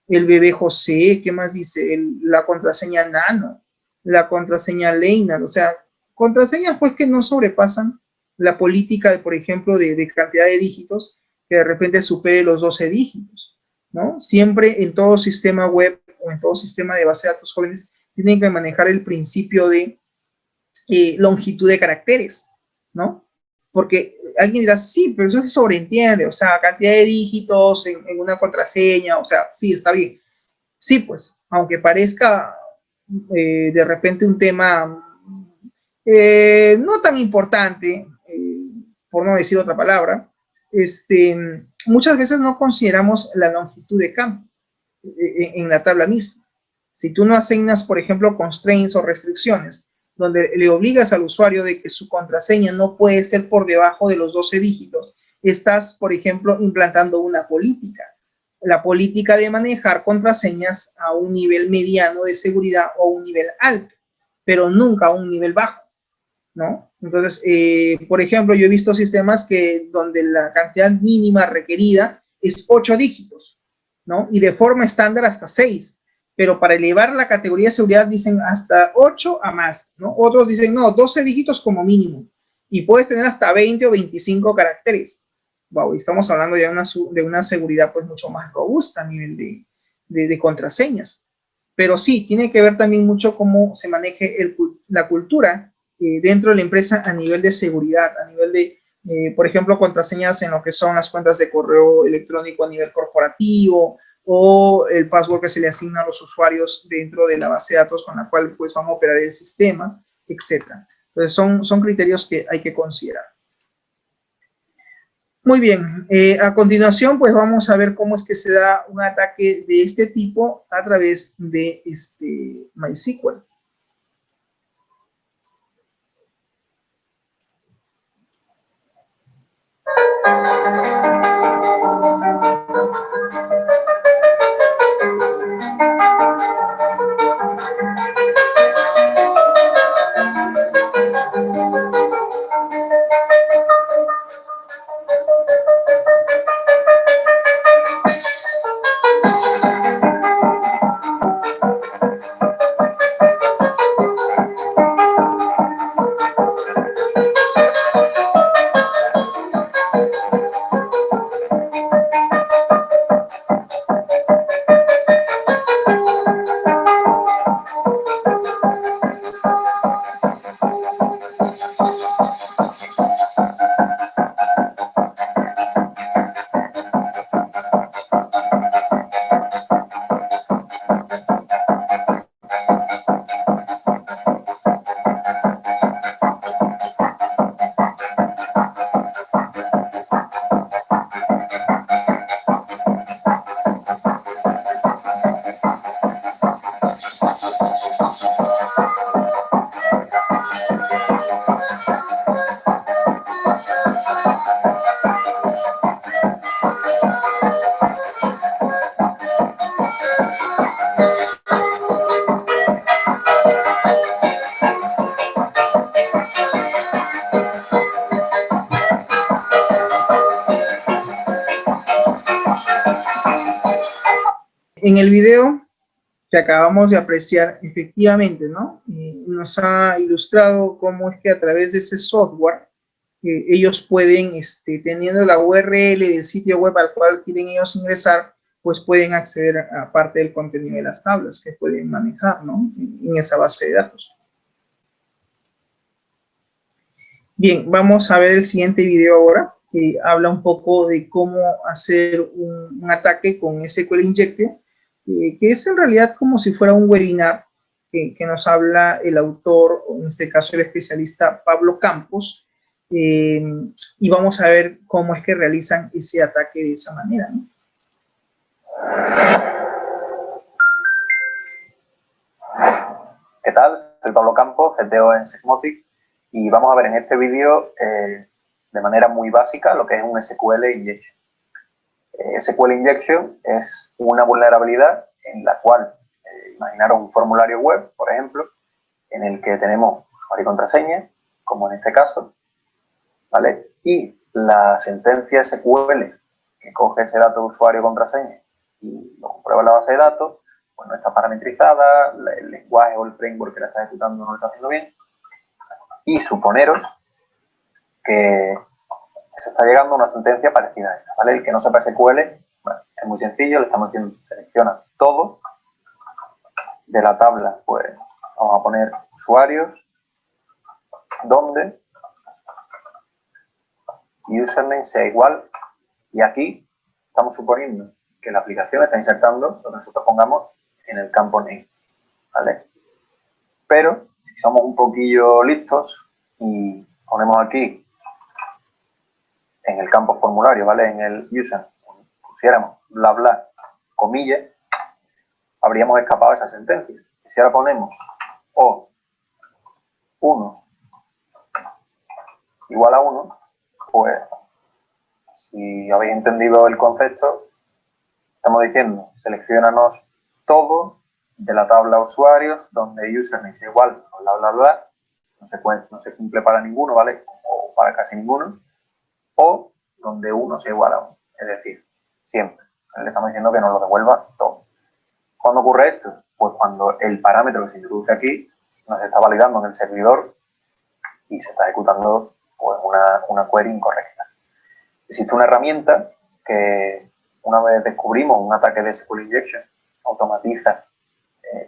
El bebé José, ¿qué más dice? La contraseña Nano, la contraseña Leina, o sea, contraseñas pues que no sobrepasan la política, por ejemplo, de cantidad de dígitos que de repente supere los 12 dígitos, ¿no? Siempre en todo sistema web o en todo sistema de base de datos jóvenes tienen que manejar el principio de longitud de caracteres, ¿no? Porque alguien dirá, sí, pero eso se sobreentiende, o sea, cantidad de dígitos en una contraseña, o sea, sí, está bien. Sí, pues, aunque parezca de repente un tema no tan importante, por no decir otra palabra, muchas veces no consideramos la longitud de campo en la tabla misma. Si tú no asignas, por ejemplo, constraints o restricciones, donde le obligas al usuario de que su contraseña no puede ser por debajo de los 12 dígitos, estás, por ejemplo, implantando una política. La política de manejar contraseñas a un nivel mediano de seguridad o un nivel alto, pero nunca a un nivel bajo, ¿no? Entonces, por ejemplo, yo he visto sistemas que donde la cantidad mínima requerida es 8 dígitos, ¿no? Y de forma estándar hasta 6, pero para elevar la categoría de seguridad dicen hasta 8 a más, ¿no? Otros dicen, no, 12 dígitos como mínimo, y puedes tener hasta 20 o 25 caracteres. Wow, estamos hablando ya de una seguridad pues mucho más robusta a nivel de contraseñas. Pero sí, tiene que ver también mucho cómo se maneje la cultura dentro de la empresa a nivel de seguridad, a nivel de, por ejemplo, contraseñas en lo que son las cuentas de correo electrónico a nivel corporativo, o el password que se le asigna a los usuarios dentro de la base de datos con la cual pues van a operar el sistema, etcétera. Entonces son criterios que hay que considerar. Muy bien, a continuación pues vamos a ver cómo es que se da un ataque de este tipo a través de MySQL. En el video que acabamos de apreciar, efectivamente, ¿no? Nos ha ilustrado cómo es que a través de ese software ellos pueden, teniendo la URL del sitio web al cual quieren ellos ingresar, pues pueden acceder a parte del contenido de las tablas que pueden manejar, ¿no? En esa base de datos. Bien, vamos a ver el siguiente video ahora, que habla un poco de cómo hacer un ataque con SQL Injection, que es en realidad como si fuera un webinar que nos habla el autor, o en este caso el especialista Pablo Campos, y vamos a ver cómo es que realizan ese ataque de esa manera, ¿no? ¿Qué tal? Soy Pablo Campos, CTO en Sysmotic, y vamos a ver en este vídeo de manera muy básica lo que es un SQL Injection. SQL Injection es una vulnerabilidad en la cual, imaginaros un formulario web, por ejemplo, en el que tenemos usuario y contraseña, como en este caso, ¿vale? Y la sentencia SQL que coge ese dato de usuario y contraseña y lo comprueba en la base de datos, pues no está parametrizada, el lenguaje o el framework que la está ejecutando no lo está haciendo bien. Y suponeros que se está llegando a una sentencia parecida a esta, ¿vale? El que no sepa SQL, bueno, es muy sencillo, le estamos diciendo, selecciona todo de la tabla, pues vamos a poner usuarios, donde username sea igual, y aquí estamos suponiendo que la aplicación está insertando lo que nosotros pongamos en el campo name, ¿vale? Pero si somos un poquillo listos y ponemos aquí en el campo formulario, ¿vale? En el user, pusiéramos bla bla, comillas, habríamos escapado esa sentencia. Y si ahora ponemos o 1 igual a 1, pues si habéis entendido el concepto, estamos diciendo, seleccionanos todo de la tabla usuarios, donde username es igual, bla, bla, bla, no se cumple para ninguno, ¿vale? O para casi ninguno, o donde 1 sea igual a 1, es decir, siempre. Le estamos diciendo que nos lo devuelva todo. ¿Cuándo ocurre esto? Pues cuando el parámetro que se introduce aquí nos está validando en el servidor y se está ejecutando pues, una query incorrecta. Existe una herramienta que una vez descubrimos un ataque de SQL Injection, automatiza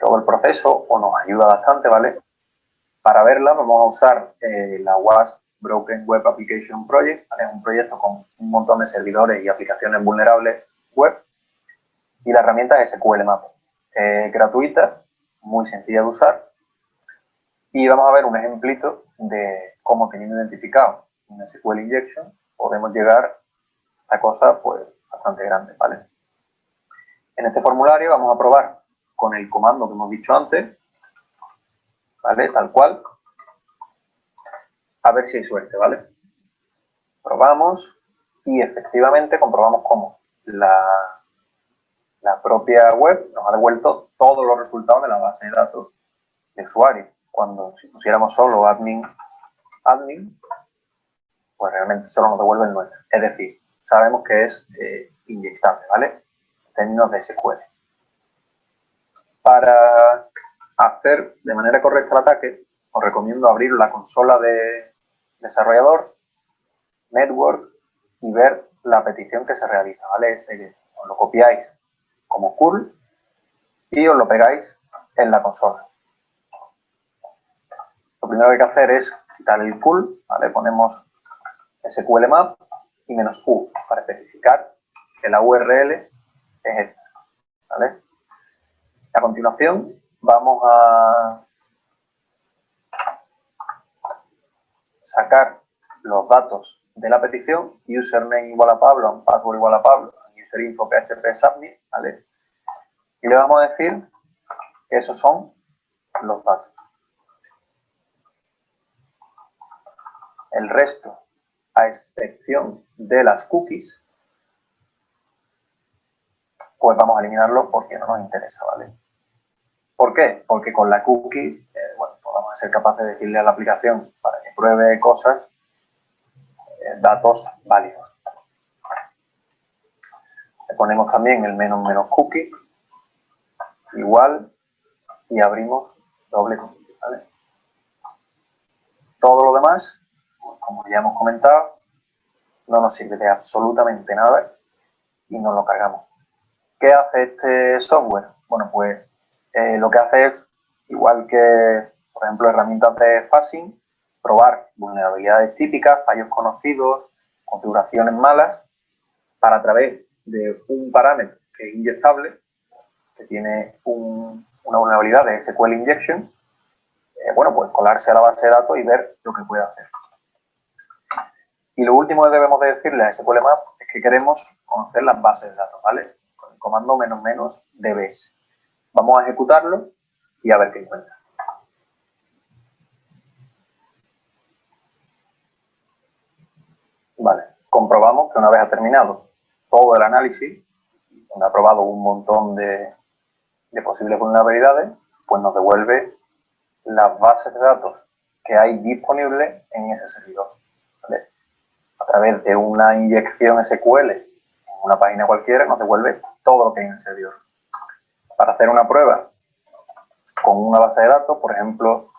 todo el proceso o nos ayuda bastante, ¿vale? Para verla vamos a usar la WASP Broken Web Application Project, ¿vale? Es un proyecto con un montón de servidores y aplicaciones vulnerables web, y la herramienta es SQL Map. Es gratuita, muy sencilla de usar, y vamos a ver un ejemplito de cómo, teniendo identificado un SQL Injection, podemos llegar a cosas pues bastante grandes, ¿vale? En este formulario vamos a probar con el comando que hemos dicho antes, ¿vale? Tal cual, a ver si hay suerte, ¿vale? Probamos y efectivamente comprobamos cómo la propia web nos ha devuelto todos los resultados de la base de datos de usuario. Cuando si pusiéramos solo admin, pues realmente solo nos devuelve el nuestro. Es decir, sabemos que es inyectable, ¿vale? En términos de SQL. Para hacer de manera correcta el ataque, os recomiendo abrir la consola de desarrollador, network, y ver la petición que se realiza, ¿vale? Os lo copiáis como curl y os lo pegáis en la consola. Lo primero que hay que hacer es quitar el curl, ¿vale? Ponemos SQL map y -u para especificar que la URL es esta, ¿vale? A continuación vamos a sacar los datos de la petición, username igual a Pablo, password igual a Pablo, userinfo php submit, ¿vale? Y le vamos a decir que esos son los datos. El resto, a excepción de las cookies, pues vamos a eliminarlo porque no nos interesa, ¿vale? ¿Por qué? Porque con la cookie, bueno, pues vamos a ser capaces de decirle a la aplicación para que pruebe cosas, datos válidos. Le ponemos también el menos cookie, igual, y abrimos doble cookie, ¿vale? Todo lo demás, como ya hemos comentado, no nos sirve de absolutamente nada y nos lo cargamos. ¿Qué hace este software? Bueno, pues lo que hace es, igual que, por ejemplo, herramientas de phashing, probar vulnerabilidades típicas, fallos conocidos, configuraciones malas, para a través de un parámetro que es inyectable, que tiene una vulnerabilidad de SQL Injection, bueno, pues colarse a la base de datos y ver lo que puede hacer. Y lo último que debemos de decirle a SQL Map es que queremos conocer las bases de datos, ¿vale? Con el comando -dbs. Vamos a ejecutarlo y a ver qué encuentra. Vale, comprobamos que una vez ha terminado todo el análisis, donde ha probado un montón de de posibles vulnerabilidades, pues nos devuelve las bases de datos que hay disponibles en ese servidor, ¿vale? A través de una inyección SQL en una página cualquiera nos devuelve todo lo que hay en el servidor. Para hacer una prueba con una base de datos, por ejemplo,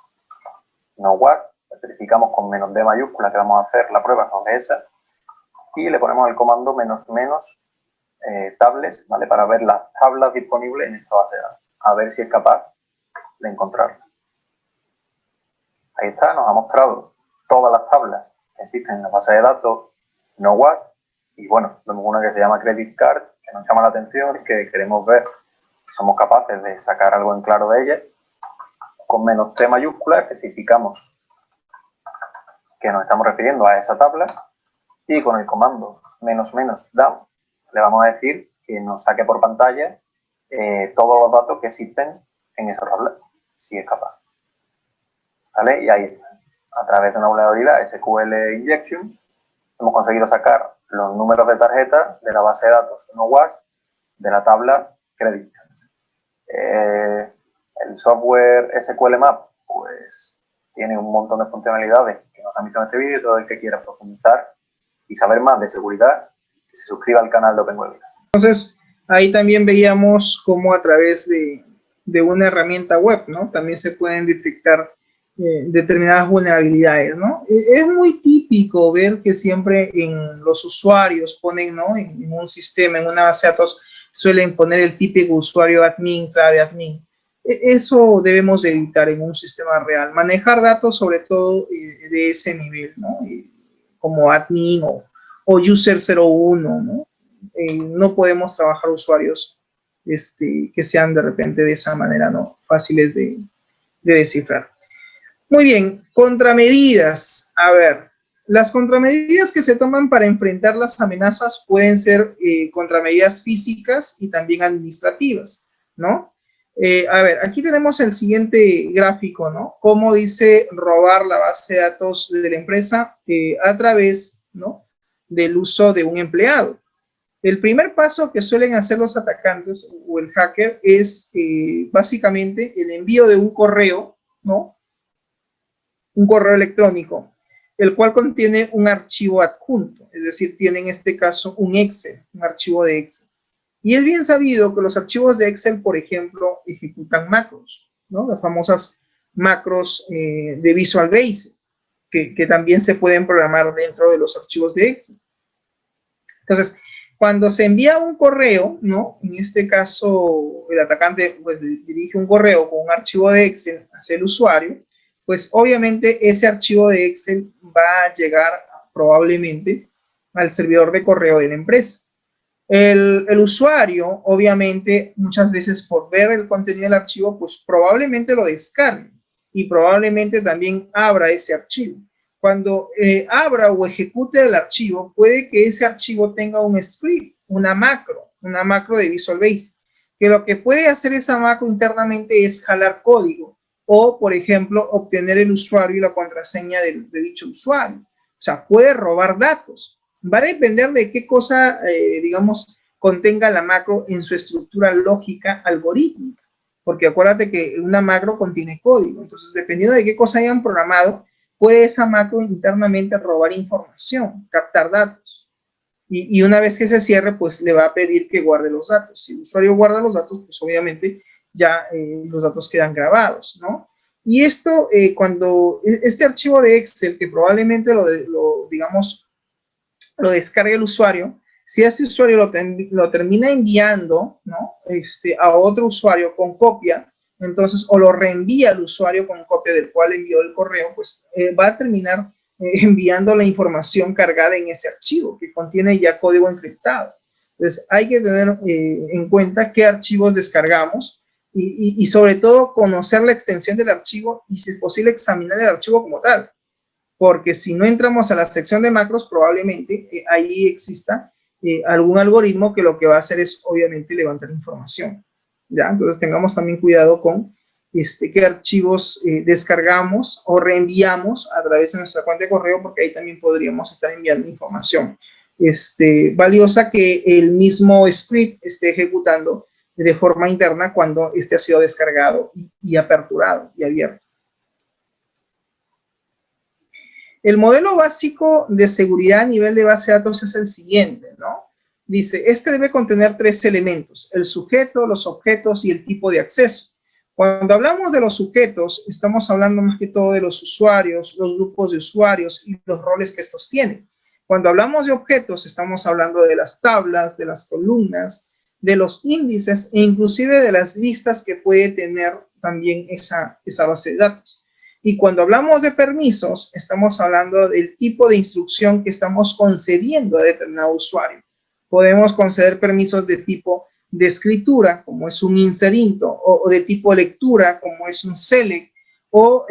NoWasp, verificamos con -d mayúscula que vamos a hacer la prueba sobre esa y le ponemos el comando tables, ¿vale? Para ver las tablas disponibles en esa base de datos, a ver si es capaz de encontrarlas. Ahí está, nos ha mostrado todas las tablas que existen en la base de datos NoWasp y bueno, vemos una que se llama Credit Card, que nos llama la atención y que queremos ver si somos capaces de sacar algo en claro de ella. Con -t mayúscula especificamos que nos estamos refiriendo a esa tabla y con el comando -down le vamos a decir que nos saque por pantalla todos los datos que existen en esa tabla, si es capaz. ¿Vale? Y ahí está. A través de una vulnerabilidad SQL Injection hemos conseguido sacar los números de tarjeta de la base de datos NoWasp de la tabla Credit Card. El software SQL Map pues tiene un montón de funcionalidades que nos han visto en este vídeo. Todo el que quiera profundizar y saber más de seguridad, que se suscriba al canal de OpenWeb. Entonces, ahí también veíamos cómo a través de una herramienta web, ¿no? También se pueden detectar determinadas vulnerabilidades, ¿no? Es muy típico ver que siempre en los usuarios ponen, ¿no? En un sistema, en una base de datos, suelen poner el típico usuario admin, clave admin. Eso debemos de evitar en un sistema real. Manejar datos, sobre todo, de ese nivel, ¿no? Como admin o user 01, ¿no? No podemos trabajar usuarios que sean de repente de esa manera, ¿no? Fáciles de descifrar. Muy bien, contramedidas. A ver, las contramedidas que se toman para enfrentar las amenazas pueden ser contramedidas físicas y también administrativas, ¿no? A ver, aquí tenemos el siguiente gráfico, ¿no? Cómo dice robar la base de datos de la empresa a través, ¿no? Del uso de un empleado. El primer paso que suelen hacer los atacantes o el hacker es básicamente el envío de un correo, ¿no? Un correo electrónico, el cual contiene un archivo adjunto, es decir, tiene en este caso un Excel, un archivo de Excel. Y es bien sabido que los archivos de Excel, por ejemplo, ejecutan macros, ¿no? Las famosas macros de Visual Basic, que también se pueden programar dentro de los archivos de Excel. Entonces, cuando se envía un correo, ¿no? En este caso, el atacante pues dirige un correo con un archivo de Excel hacia el usuario, pues obviamente ese archivo de Excel va a llegar probablemente al servidor de correo de la empresa. El usuario, obviamente, muchas veces por ver el contenido del archivo, pues probablemente lo descargue y probablemente también abra ese archivo. Cuando abra o ejecute el archivo, puede que ese archivo tenga un script, una macro de Visual Basic, que lo que puede hacer esa macro internamente es jalar código o, por ejemplo, obtener el usuario y la contraseña de dicho usuario. O sea, puede robar datos. Va a depender de qué cosa, digamos, contenga la macro en su estructura lógica algorítmica. Porque acuérdate que una macro contiene código. Entonces, dependiendo de qué cosa hayan programado, puede esa macro internamente robar información, captar datos. Y una vez que se cierre, pues le va a pedir que guarde los datos. Si el usuario guarda los datos, pues obviamente ya los datos quedan grabados, ¿no? Y esto, cuando este archivo de Excel, que probablemente digamos, lo descargue el usuario, si ese usuario lo termina enviando, ¿no? A otro usuario con copia, entonces, o lo reenvía al usuario con copia del cual envió el correo, pues va a terminar enviando la información cargada en ese archivo, que contiene ya código encriptado. Entonces, hay que tener en cuenta qué archivos descargamos y sobre todo conocer la extensión del archivo y, si es posible, examinar el archivo como tal. Porque si no entramos a la sección de macros, probablemente ahí exista algún algoritmo que lo que va a hacer es, obviamente, levantar información. ¿Ya? Entonces, tengamos también cuidado con qué archivos descargamos o reenviamos a través de nuestra cuenta de correo, porque ahí también podríamos estar enviando información valiosa que el mismo script esté ejecutando de forma interna cuando este ha sido descargado y aperturado y abierto. El modelo básico de seguridad a nivel de base de datos es el siguiente, ¿no? Dice, este debe contener 3 elementos, el sujeto, los objetos y el tipo de acceso. Cuando hablamos de los sujetos, estamos hablando más que todo de los usuarios, los grupos de usuarios y los roles que estos tienen. Cuando hablamos de objetos, estamos hablando de las tablas, de las columnas, de los índices e inclusive de las listas que puede tener también esa base de datos. Y cuando hablamos de permisos, estamos hablando del tipo de instrucción que estamos concediendo a determinado usuario. Podemos conceder permisos de tipo de escritura, como es un insert-into, o de tipo lectura, como es un select, o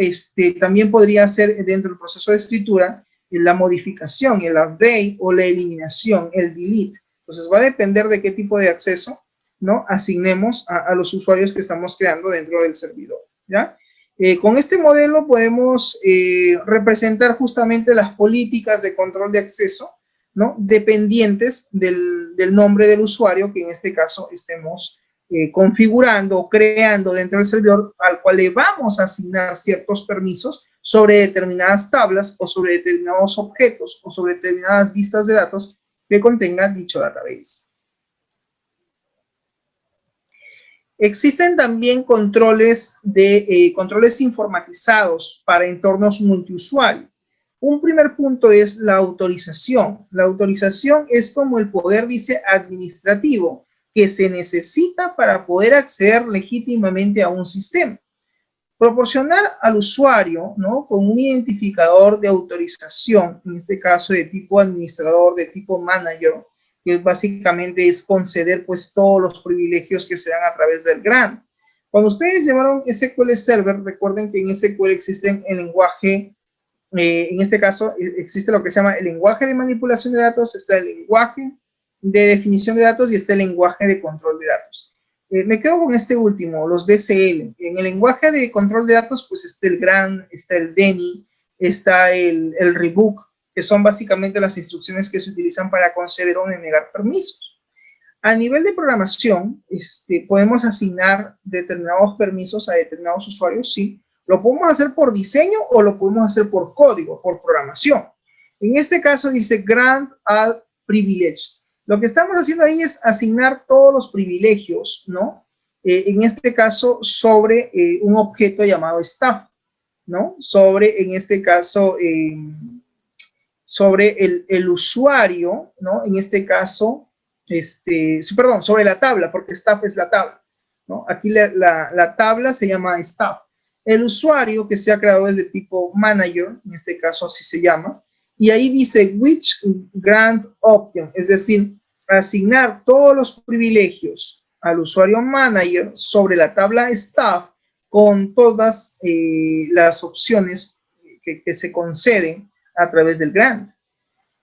también podría ser dentro del proceso de escritura la modificación, el update o la eliminación, el delete. Entonces va a depender de qué tipo de acceso, ¿no?, asignemos a los usuarios que estamos creando dentro del servidor, ¿ya? Con este modelo podemos representar justamente las políticas de control de acceso, ¿no?, dependientes del nombre del usuario que en este caso estemos configurando o creando dentro del servidor, al cual le vamos a asignar ciertos permisos sobre determinadas tablas o sobre determinados objetos o sobre determinadas listas de datos que contenga dicho database. Existen también controles informatizados para entornos multiusuario. Un primer punto es la autorización. La autorización es como el poder, dice, administrativo que se necesita para poder acceder legítimamente a un sistema. Proporcionar al usuario, ¿no?, con un identificador de autorización, en este caso de tipo administrador, de tipo manager, que básicamente es conceder pues todos los privilegios que se dan a través del grant. Cuando ustedes llevaron SQL Server, recuerden que en SQL existen el lenguaje, en este caso existe lo que se llama el lenguaje de manipulación de datos, está el lenguaje de definición de datos y está el lenguaje de control de datos. Me quedo con este último, los DCL. En el lenguaje de control de datos, pues está el grant, está el DENI, está el rebook, que son básicamente las instrucciones que se utilizan para conceder o negar permisos. A nivel de programación, podemos asignar determinados permisos a determinados usuarios, sí. Lo podemos hacer por diseño o lo podemos hacer por código, por programación. En este caso dice grant all privilege. Lo que estamos haciendo ahí es asignar todos los privilegios, ¿no? En este caso, sobre un objeto llamado staff, ¿no? Sobre, en este caso, sobre el usuario, ¿no? En este caso, perdón, sobre la tabla, porque staff es la tabla, ¿no? Aquí la tabla se llama staff. El usuario que se ha creado es de tipo manager, en este caso así se llama, y ahí dice which grant option, es decir, asignar todos los privilegios al usuario manager sobre la tabla staff con todas las opciones que se conceden a través del grant.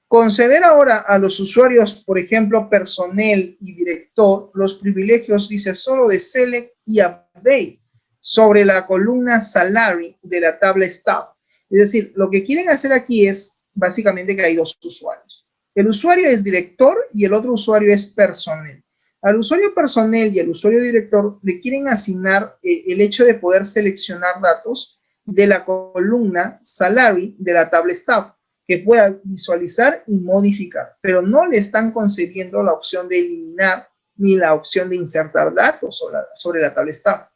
Conceder ahora a los usuarios, por ejemplo, personal y director, los privilegios, dice, solo de select y update sobre la columna salary de la tabla staff. Es decir, lo que quieren hacer aquí es básicamente que hay dos usuarios. El usuario es director y el otro usuario es personal. Al usuario personal y al usuario director le quieren asignar el hecho de poder seleccionar datos de la columna salary de la tabla staff que pueda visualizar y modificar, pero no le están concediendo la opción de eliminar ni la opción de insertar datos sobre la tabla staff.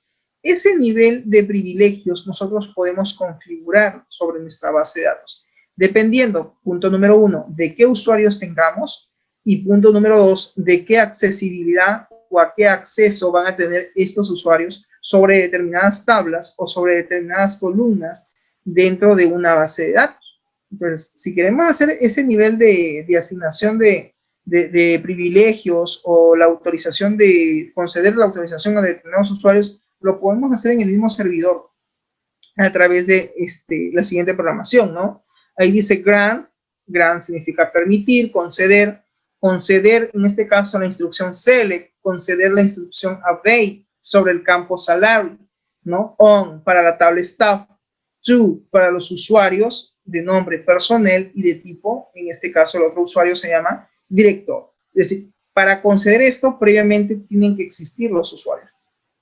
Ese nivel de privilegios nosotros podemos configurar sobre nuestra base de datos, dependiendo, punto número 1, de qué usuarios tengamos y punto número 2, de qué accesibilidad o a qué acceso van a tener estos usuarios sobre determinadas tablas o sobre determinadas columnas dentro de una base de datos. Entonces, si queremos hacer ese nivel de asignación de privilegios o la autorización de conceder la autorización a determinados usuarios, lo podemos hacer en el mismo servidor a través de la siguiente programación, ¿no? Ahí dice grant significa permitir, conceder en este caso la instrucción select, conceder la instrucción update sobre el campo salary, ¿no? On para la tabla staff, to para los usuarios de nombre personal y de tipo, en este caso el otro usuario se llama director. Es decir, Para conceder esto, previamente tienen que existir los usuarios.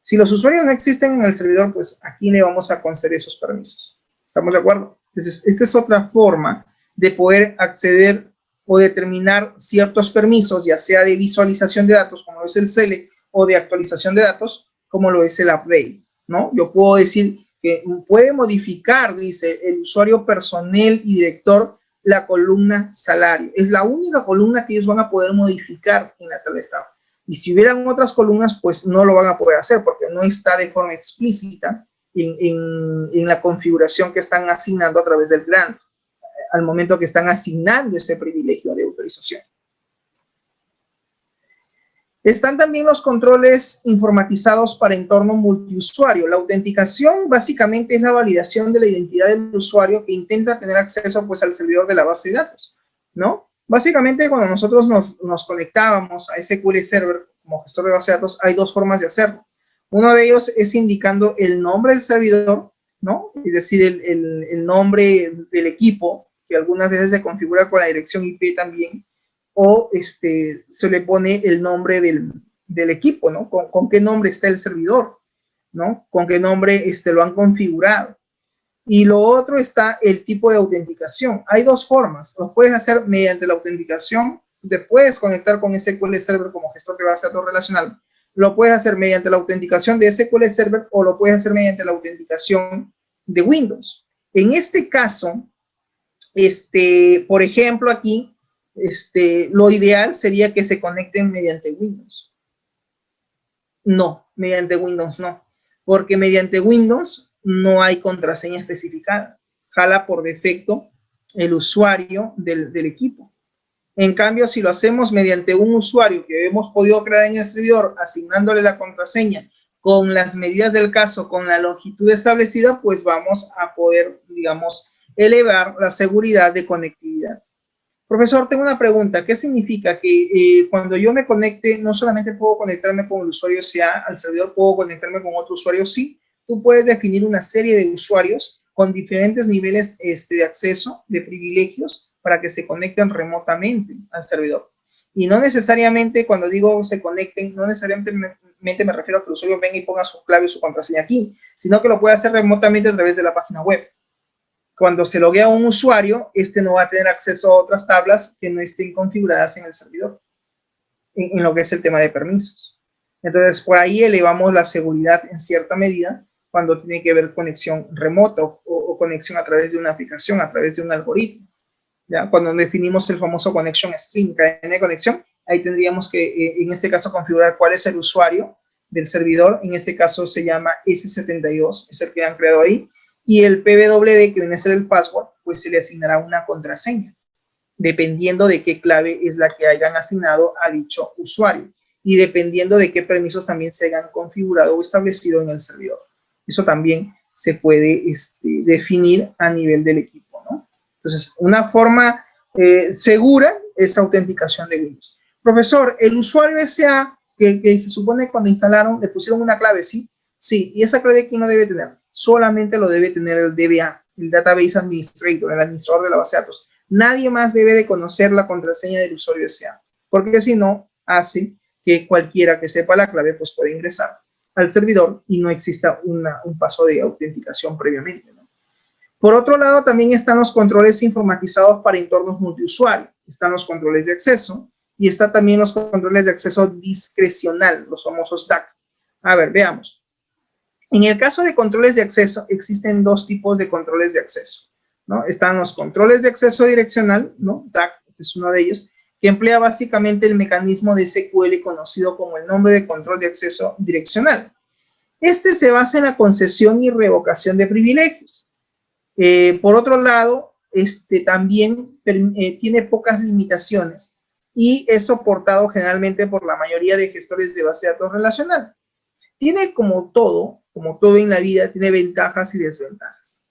Si los usuarios no existen en el servidor, pues aquí le vamos a conceder esos permisos. ¿Estamos de acuerdo? Entonces, esta es otra forma de poder acceder o determinar ciertos permisos, ya sea de visualización de datos, como lo es el select, o de actualización de datos, como lo es el update, ¿no? Yo puedo decir que puede modificar, dice, el usuario personal y director, la columna salario. Es la única columna que ellos van a poder modificar en la tabla estado. Y si hubieran otras columnas, pues no lo van a poder hacer porque no está de forma explícita en la configuración que están asignando a través del grant, al momento que están asignando ese privilegio de autorización. Están también los controles informatizados para entorno multiusuario. La autenticación básicamente es la validación de la identidad del usuario que intenta tener acceso pues al servidor de la base de datos, ¿no? Básicamente cuando nosotros nos conectábamos a SQL Server como gestor de base de datos, hay dos formas de hacerlo. Uno de ellos es indicando el nombre del servidor, ¿no? Es decir, el nombre del equipo, que algunas veces se configura con la dirección IP también, o se le pone el nombre del equipo, ¿no? Con qué nombre está el servidor, ¿no? Con qué nombre lo han configurado. Y lo otro está el tipo de autenticación. Hay dos formas. Lo puedes hacer mediante la autenticación. Te puedes conectar con SQL Server como gestor de base de datos relacional. Lo puedes hacer mediante la autenticación de SQL Server o lo puedes hacer mediante la autenticación de Windows. En este caso, por ejemplo, aquí, lo ideal sería que se conecten mediante Windows. No, mediante Windows no. Porque mediante Windows no hay contraseña especificada. Jala por defecto el usuario del equipo. En cambio, si lo hacemos mediante un usuario que hemos podido crear en el servidor, asignándole la contraseña con las medidas del caso, con la longitud establecida, pues vamos a poder, digamos, elevar la seguridad de conectividad. Profesor, tengo una pregunta. ¿Qué significa que cuando yo me conecte, no solamente puedo conectarme con el usuario CA al servidor, puedo conectarme con otro usuario? Sí, tú puedes definir una serie de usuarios con diferentes niveles de acceso, de privilegios, para que se conecten remotamente al servidor. Y no necesariamente, cuando digo se conecten, no necesariamente me refiero a que el usuario venga y ponga su clave y su contraseña aquí, sino que lo puede hacer remotamente a través de la página web. Cuando se loguea a un usuario, no va a tener acceso a otras tablas que no estén configuradas en el servidor, en lo que es el tema de permisos. Entonces, por ahí elevamos la seguridad en cierta medida cuando tiene que ver conexión remota o conexión a través de una aplicación, a través de un algoritmo. ¿Ya? Cuando definimos el famoso connection string, cadena de conexión, ahí tendríamos que, en este caso, configurar cuál es el usuario del servidor. En este caso se llama S72, es el que han creado ahí. Y el PWD, que viene a ser el password, pues se le asignará una contraseña, dependiendo de qué clave es la que hayan asignado a dicho usuario. Y dependiendo de qué permisos también se hayan configurado o establecido en el servidor. Eso también se puede definir a nivel del equipo, ¿no? Entonces, una forma segura es autenticación de Windows. Profesor, el usuario SA que se supone cuando instalaron, le pusieron una clave, ¿sí? Sí, y esa clave, ¿quién no debe tener? Solamente lo debe tener el DBA, el Database Administrator, el administrador de la base de datos. Nadie más debe de conocer la contraseña del usuario SA, porque si no, hace que cualquiera que sepa la clave, pues puede ingresar al servidor y no exista un paso de autenticación previamente, ¿no? Por otro lado, también están los controles informatizados para entornos multiusuario. Están los controles de acceso y están también los controles de acceso discrecional, los famosos DAC. A ver, veamos. En el caso de controles de acceso, existen dos tipos de controles de acceso, ¿no? Están los controles de acceso direccional, ¿no? DAC, este es uno de ellos, que emplea básicamente el mecanismo de SQL conocido como el nombre de control de acceso direccional. Este se basa en la concesión y revocación de privilegios. Por otro lado, también tiene pocas limitaciones y es soportado generalmente por la mayoría de gestores de base de datos relacional. Tiene como todo en la vida, tiene ventajas y desventajas.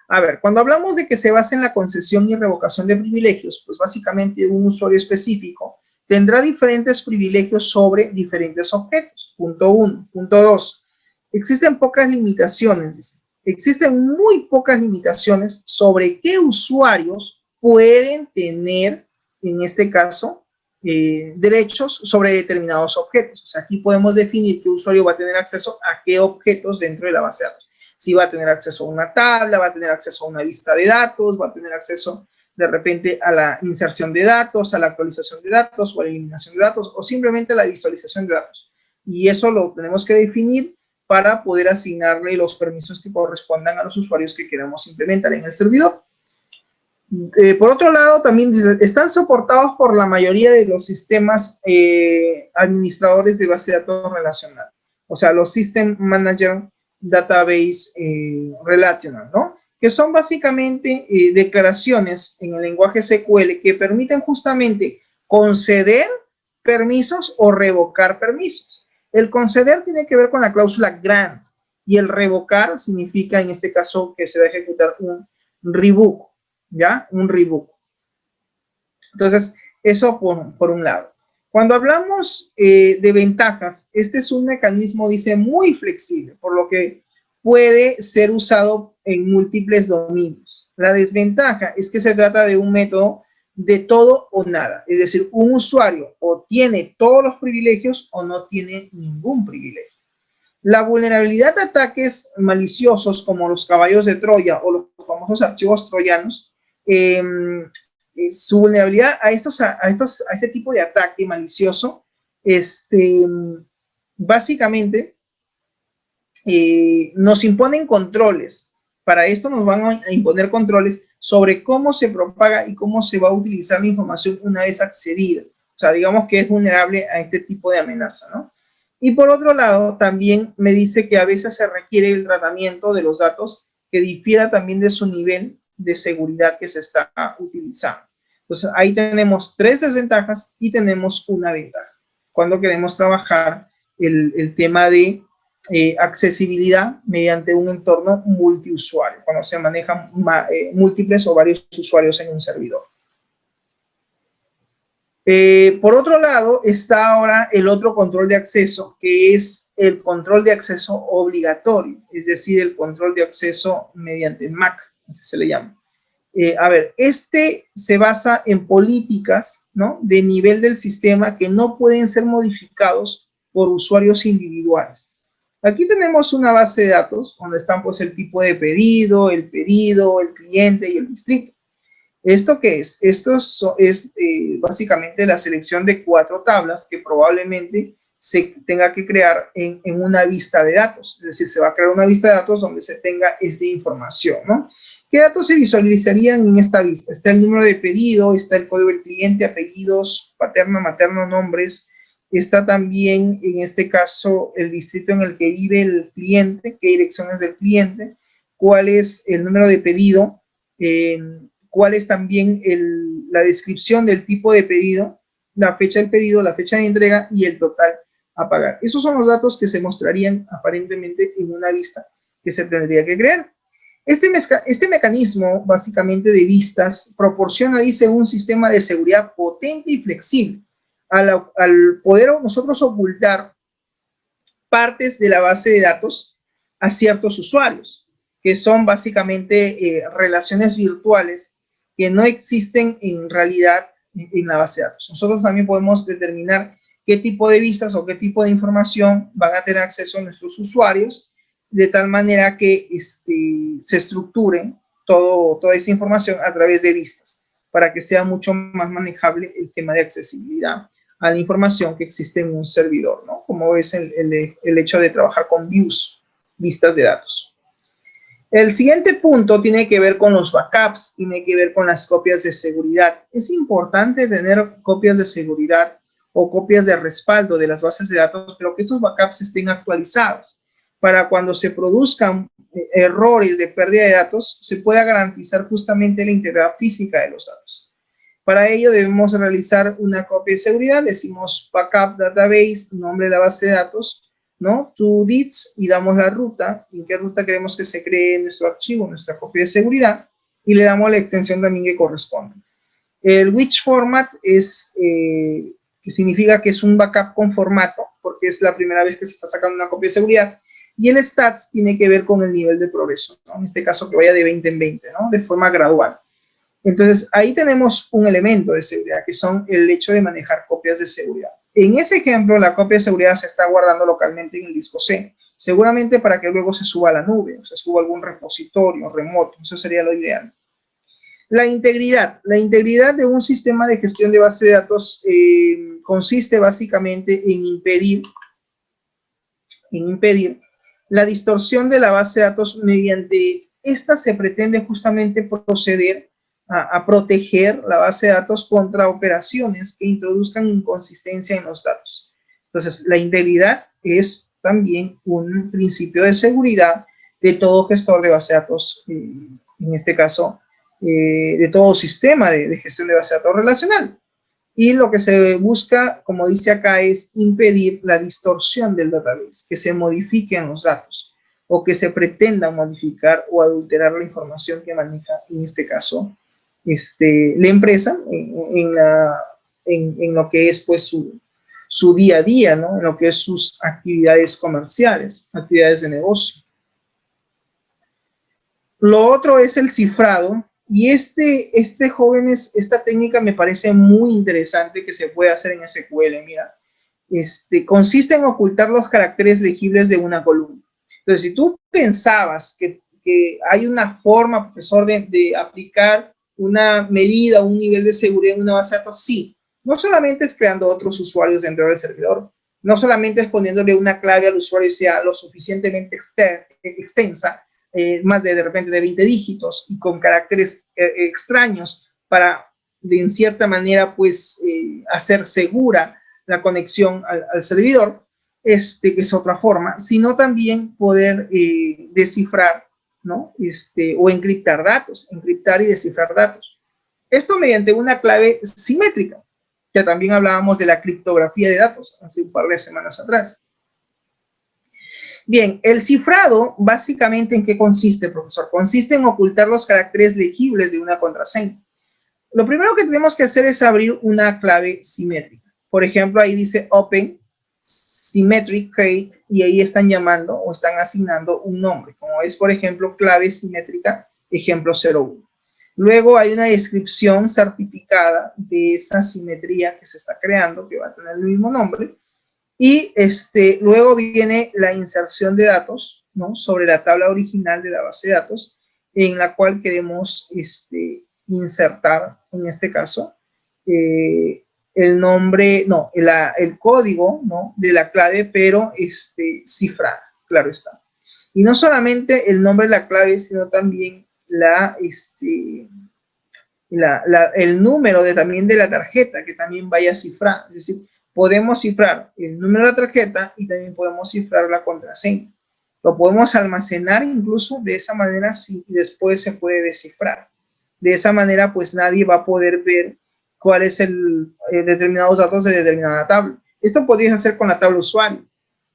A ver, cuando hablamos de que se basa en la concesión y revocación de privilegios, pues básicamente un usuario específico tendrá diferentes privilegios sobre diferentes objetos. Punto 1. Punto 2. Existen pocas limitaciones, dice. Existen muy pocas limitaciones sobre qué usuarios pueden tener, en este caso, derechos sobre determinados objetos. O sea, aquí podemos definir qué usuario va a tener acceso a qué objetos dentro de la base de datos. Si va a tener acceso a una tabla, va a tener acceso a una vista de datos, va a tener acceso de repente a la inserción de datos, a la actualización de datos o a la eliminación de datos o simplemente a la visualización de datos. Y eso lo tenemos que definir para poder asignarle los permisos que correspondan a los usuarios que queramos implementar en el servidor. Por otro lado, también están soportados por la mayoría de los sistemas administradores de base de datos relacional. O sea, los System Manager Database Relational, ¿no? Que son básicamente declaraciones en el lenguaje SQL que permiten justamente conceder permisos o revocar permisos. El conceder tiene que ver con la cláusula grant y el revocar significa en este caso que se va a ejecutar un revoke, ¿ya? Un revoke. Entonces, eso por un lado. Cuando hablamos de ventajas, este es un mecanismo, dice, muy flexible, por lo que puede ser usado en múltiples dominios. La desventaja es que se trata de un método de todo o nada, es decir, un usuario o tiene todos los privilegios o no tiene ningún privilegio. La vulnerabilidad de ataques maliciosos como los caballos de Troya o los famosos archivos troyanos, su vulnerabilidad a este tipo de ataque malicioso, básicamente nos imponen controles. Para esto nos van a imponer controles sobre cómo se propaga y cómo se va a utilizar la información una vez accedida. O sea, digamos que es vulnerable a este tipo de amenaza, ¿no? Y por otro lado, también me dice que a veces se requiere el tratamiento de los datos que difiera también de su nivel de seguridad que se está utilizando. Entonces, ahí tenemos 3 desventajas y tenemos una ventaja cuando queremos trabajar el tema de accesibilidad mediante un entorno multiusuario, cuando se manejan múltiples o varios usuarios en un servidor. Por otro lado, está ahora el otro control de acceso, que es el control de acceso obligatorio, es decir, el control de acceso mediante MAC, así se le llama. A ver, este se basa en políticas, ¿no?, de nivel del sistema que no pueden ser modificados por usuarios individuales. Aquí tenemos una base de datos donde están pues el tipo de pedido, el cliente y el distrito. ¿Esto qué es? Esto es básicamente la selección de 4 tablas que probablemente se tenga que crear en una vista de datos. Es decir, se va a crear una vista de datos donde se tenga esta información, ¿no? ¿Qué datos se visualizarían en esta vista? Está el número de pedido, está el código del cliente, apellidos, paterno, materno, nombres. Está también, en este caso, el distrito en el que vive el cliente, qué dirección es del cliente, cuál es el número de pedido, cuál es también la descripción del tipo de pedido, la fecha del pedido, la fecha de entrega y el total a pagar. Esos son los datos que se mostrarían aparentemente en una vista que se tendría que crear. Este mecanismo, básicamente de vistas, proporciona, dice, un sistema de seguridad potente y flexible. Al poder nosotros ocultar partes de la base de datos a ciertos usuarios, que son básicamente relaciones virtuales que no existen en realidad en la base de datos. Nosotros también podemos determinar qué tipo de vistas o qué tipo de información van a tener acceso nuestros usuarios, de tal manera que se estructure toda esa información a través de vistas, para que sea mucho más manejable el tema de accesibilidad a la información que existe en un servidor, ¿no? Como es el hecho de trabajar con views, vistas de datos. El siguiente punto tiene que ver con los backups, tiene que ver con las copias de seguridad. Es importante tener copias de seguridad o copias de respaldo de las bases de datos, pero que estos backups estén actualizados para cuando se produzcan errores de pérdida de datos, se pueda garantizar justamente la integridad física de los datos. Para ello debemos realizar una copia de seguridad, decimos backup database, nombre de la base de datos, ¿no? To DITs y damos la ruta, en qué ruta queremos que se cree nuestro archivo, nuestra copia de seguridad, y le damos la extensión también que corresponde. El which format es, que significa que es un backup con formato, porque es la primera vez que se está sacando una copia de seguridad, y el stats tiene que ver con el nivel de progreso, ¿no? En este caso que vaya de 20 en 20, ¿no? De forma gradual. Entonces, ahí tenemos un elemento de seguridad, que son el hecho de manejar copias de seguridad. En ese ejemplo, la copia de seguridad se está guardando localmente en el disco C, seguramente para que luego se suba a la nube, o se suba a algún repositorio remoto. Eso sería lo ideal. La integridad de un sistema de gestión de base de datos consiste básicamente en impedir la distorsión de la base de datos. Mediante esta se pretende justamente proceder a proteger la base de datos contra operaciones que introduzcan inconsistencia en los datos. Entonces, la integridad es también un principio de seguridad de todo gestor de base de datos, en este caso, de todo sistema de gestión de base de datos relacional. Y lo que se busca, como dice acá, es impedir la distorsión del database, que se modifiquen los datos o que se pretenda modificar o adulterar la información que maneja, en este caso, la empresa en lo que es pues su día a día, ¿no? En lo que es sus actividades comerciales, actividades de negocio. Lo otro es el cifrado. Y jóvenes, esta técnica me parece muy interesante que se puede hacer en SQL. Mira, consiste en ocultar los caracteres legibles de una columna. Entonces, si tú pensabas que hay una forma, profesor, de aplicar una medida, un nivel de seguridad en una base de datos, sí. No solamente es creando otros usuarios dentro del servidor, no solamente es poniéndole una clave al usuario y sea lo suficientemente extensa, más de repente de 20 dígitos y con caracteres extraños para, en cierta manera, pues, hacer segura la conexión al servidor, que es otra forma, sino también poder descifrar, ¿no? O encriptar datos, encriptar y descifrar datos. Esto mediante una clave simétrica, que también hablábamos de la criptografía de datos hace un par de semanas atrás. Bien, el cifrado, básicamente, ¿en qué consiste, profesor? Consiste en ocultar los caracteres legibles de una contraseña. Lo primero que tenemos que hacer es abrir una clave simétrica. Por ejemplo, ahí dice Open Symmetric Key y ahí están llamando o están asignando un nombre, como es, por ejemplo, clave simétrica, ejemplo 01. Luego hay una descripción certificada de esa simetría que se está creando, que va a tener el mismo nombre. Y luego viene la inserción de datos, ¿no? Sobre la tabla original de la base de datos, en la cual queremos insertar, en este caso, el nombre, no, el código, ¿no? De la clave, pero cifrada, claro está. Y no solamente el nombre de la clave, sino también el número también de la tarjeta, que también vaya cifrada. Es decir, podemos cifrar el número de la tarjeta y también podemos cifrar la contraseña. Lo podemos almacenar incluso de esa manera, sí, y después se puede descifrar. De esa manera, pues nadie va a poder ver cuál es determinados datos de determinada tabla. Esto podrías hacer con la tabla usuario,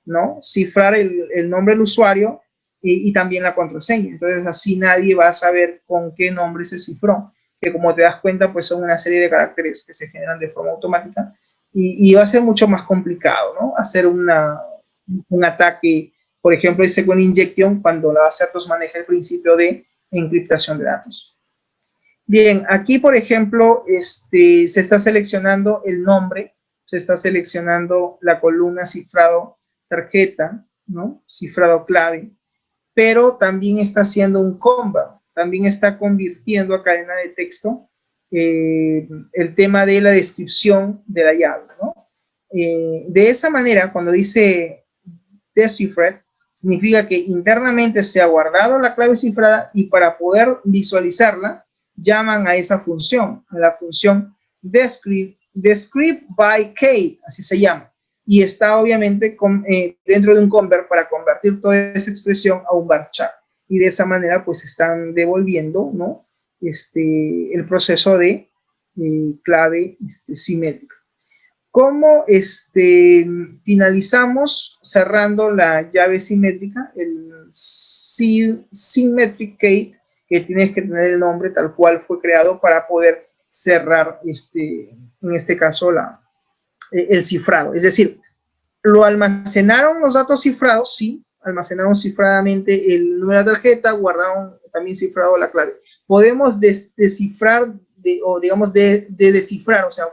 ¿no? Cifrar el nombre del usuario y también la contraseña. Entonces, así nadie va a saber con qué nombre se cifró, que como te das cuenta, pues son una serie de caracteres que se generan de forma automática. Y va a ser mucho más complicado, ¿no? Hacer un ataque, por ejemplo, de SQL Injection, cuando la base de datos maneja el principio de encriptación de datos. Bien, aquí, por ejemplo, se está seleccionando el nombre, se está seleccionando la columna cifrado tarjeta, ¿no? Cifrado clave, pero también está haciendo un convert, también está convirtiendo a cadena de texto el tema de la descripción de la llave, ¿no? De esa manera, cuando dice deciphered, significa que internamente se ha guardado la clave cifrada y para poder visualizarla, llaman a esa función, a la función descript by Kate, así se llama. Y está obviamente dentro de un convert para convertir toda esa expresión a un varchar. Y de esa manera, pues, están devolviendo, ¿no? El proceso de clave simétrica. ¿Cómo finalizamos cerrando la llave simétrica? El symmetric key, que tienes que tener el nombre tal cual fue creado para poder cerrar, en este caso, el cifrado. Es decir, ¿lo almacenaron los datos cifrados? Sí, almacenaron cifradamente el número de la tarjeta, guardaron también cifrado la clave. podemos descifrar, o digamos, de descifrar, o sea,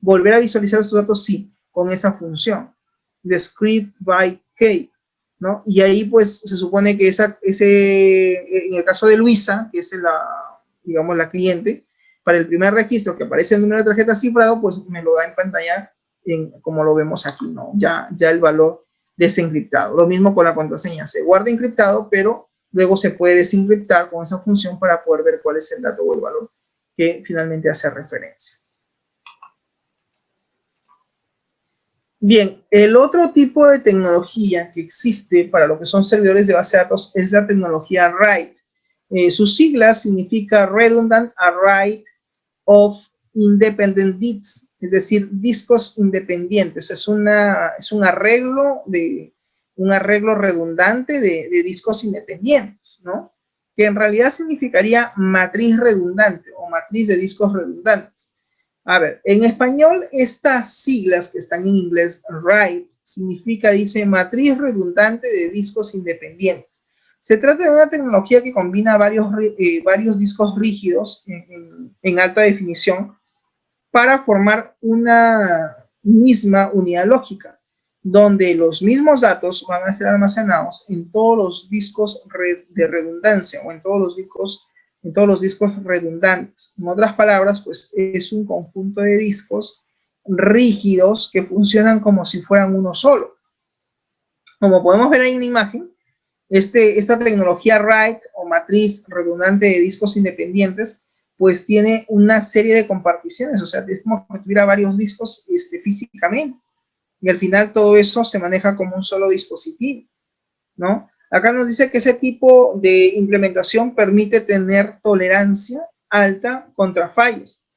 volver a visualizar estos datos, sí, con esa función, descript by key, ¿no? Y ahí, pues, se supone que en el caso de Luisa, que es digamos, la cliente, para el primer registro que aparece el número de tarjeta cifrado, pues me lo da en pantalla como lo vemos aquí, ¿no? Ya el valor desencriptado. Lo mismo con la contraseña, se guarda encriptado, pero luego se puede desencriptar con esa función para poder ver cuál es el dato o el valor que finalmente hace referencia. Bien, el otro tipo de tecnología que existe para lo que son servidores de base de datos es la tecnología RAID. Sus siglas significa Redundant Array of Independent Bits, es decir, discos independientes. Es un arreglo redundante de discos independientes, ¿no? Que en realidad significaría matriz redundante o matriz de discos redundantes. A ver, en español estas siglas que están en inglés, RAID, dice matriz redundante de discos independientes. Se trata de una tecnología que combina varios discos rígidos en alta definición para formar una misma unidad lógica, donde los mismos datos van a ser almacenados en todos los discos de redundancia o en todos los discos redundantes. En otras palabras, pues es un conjunto de discos rígidos que funcionan como si fueran uno solo. Como podemos ver ahí en la imagen, esta tecnología RAID o matriz redundante de discos independientes, pues tiene una serie de comparticiones, o sea, es como que tuviera varios discos físicamente, y al final todo eso se maneja como un solo dispositivo, ¿no? Acá nos dice que ese tipo de implementación permite tener tolerancia alta contra fallas,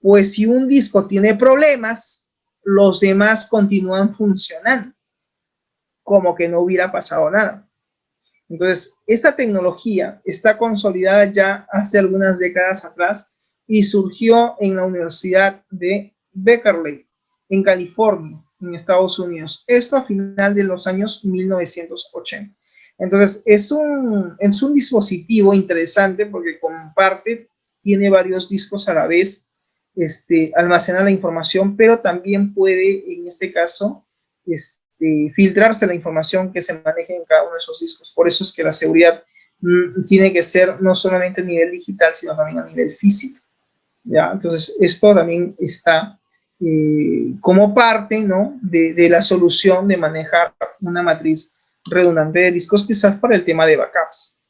pues si un disco tiene problemas, los demás continúan funcionando, como que no hubiera pasado nada. Entonces, esta tecnología está consolidada ya hace algunas décadas atrás y surgió en la Universidad de Berkeley, en California, en Estados Unidos. Esto a final de los años 1980. Entonces, es un dispositivo interesante porque tiene varios discos a la vez, almacena la información, pero también puede, en este caso, filtrarse la información que se maneja en cada uno de esos discos. Por eso es que la seguridad tiene que ser no solamente a nivel digital, sino también a nivel físico, ¿ya? Entonces, esto también está como parte, ¿no?, de la solución de manejar una matriz redundante de discos, quizás para el tema de backups.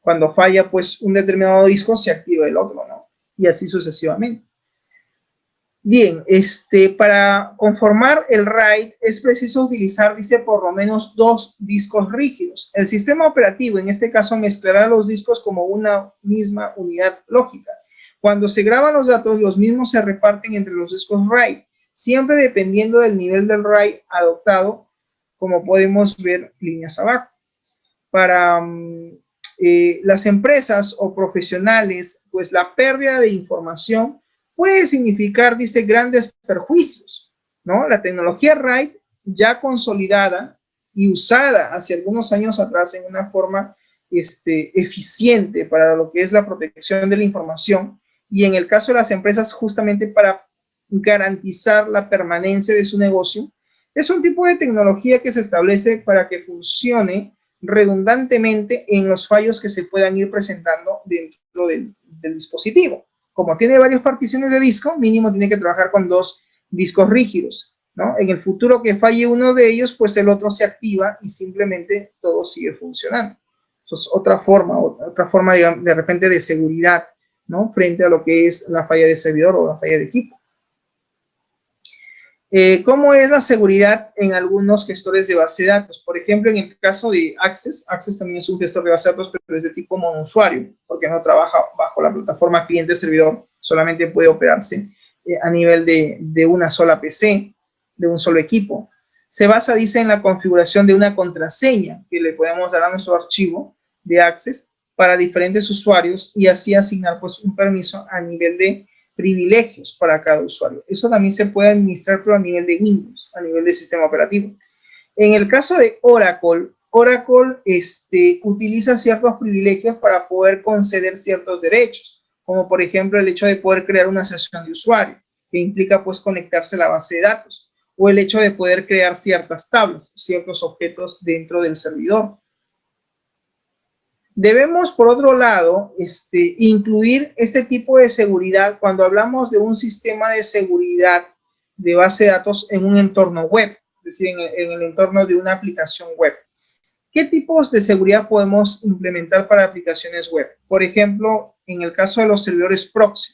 Cuando falla, pues, un determinado disco, se activa el otro, ¿no? Y así sucesivamente. Bien, para conformar el RAID es preciso utilizar, dice, por lo menos 2 discos rígidos. El sistema operativo, en este caso, mezclará los discos como una misma unidad lógica. Cuando se graban los datos, los mismos se reparten entre los discos RAID, siempre dependiendo del nivel del RAID adoptado, como podemos ver líneas abajo. Para las empresas o profesionales, pues la pérdida de información puede significar, dice, grandes perjuicios, ¿no? La tecnología RAID, ya consolidada y usada hace algunos años atrás en una forma eficiente para lo que es la protección de la información, y en el caso de las empresas justamente para garantizar la permanencia de su negocio, es un tipo de tecnología que se establece para que funcione redundantemente en los fallos que se puedan ir presentando dentro del dispositivo. Como tiene varias particiones de disco, mínimo tiene que trabajar con 2 discos rígidos, ¿no? En el futuro que falle uno de ellos, pues el otro se activa y simplemente todo sigue funcionando. Eso es otra forma de repente de seguridad, ¿no?, frente a lo que es la falla de servidor o la falla de equipo. ¿Cómo es la seguridad en algunos gestores de base de datos? Por ejemplo, en el caso de Access también es un gestor de base de datos, pero es de tipo monousuario, porque no trabaja bajo la plataforma cliente-servidor, solamente puede operarse a nivel de una sola PC, de un solo equipo. Se basa, dice, en la configuración de una contraseña que le podemos dar a nuestro archivo de Access para diferentes usuarios y así asignar, pues, un permiso a nivel de privilegios para cada usuario. Eso también se puede administrar, pero a nivel de Windows, a nivel de sistema operativo. En el caso de Oracle, Oracle utiliza ciertos privilegios para poder conceder ciertos derechos, como por ejemplo el hecho de poder crear una sesión de usuario, que implica pues conectarse a la base de datos, o el hecho de poder crear ciertas tablas, ciertos objetos dentro del servidor. Debemos, por otro lado, incluir este tipo de seguridad cuando hablamos de un sistema de seguridad de base de datos en un entorno web, es decir, en el entorno de una aplicación web. ¿Qué tipos de seguridad podemos implementar para aplicaciones web? Por ejemplo, en el caso de los servidores proxy.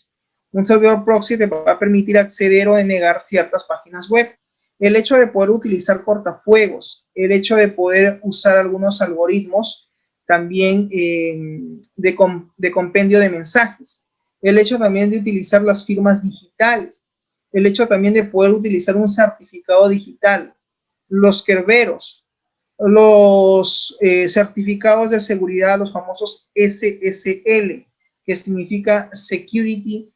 Un servidor proxy te va a permitir acceder o denegar ciertas páginas web. El hecho de poder utilizar cortafuegos, el hecho de poder usar algunos algoritmos también de compendio de mensajes, el hecho también de utilizar las firmas digitales, el hecho también de poder utilizar un certificado digital, los kerberos, los certificados de seguridad, los famosos SSL, que significa Security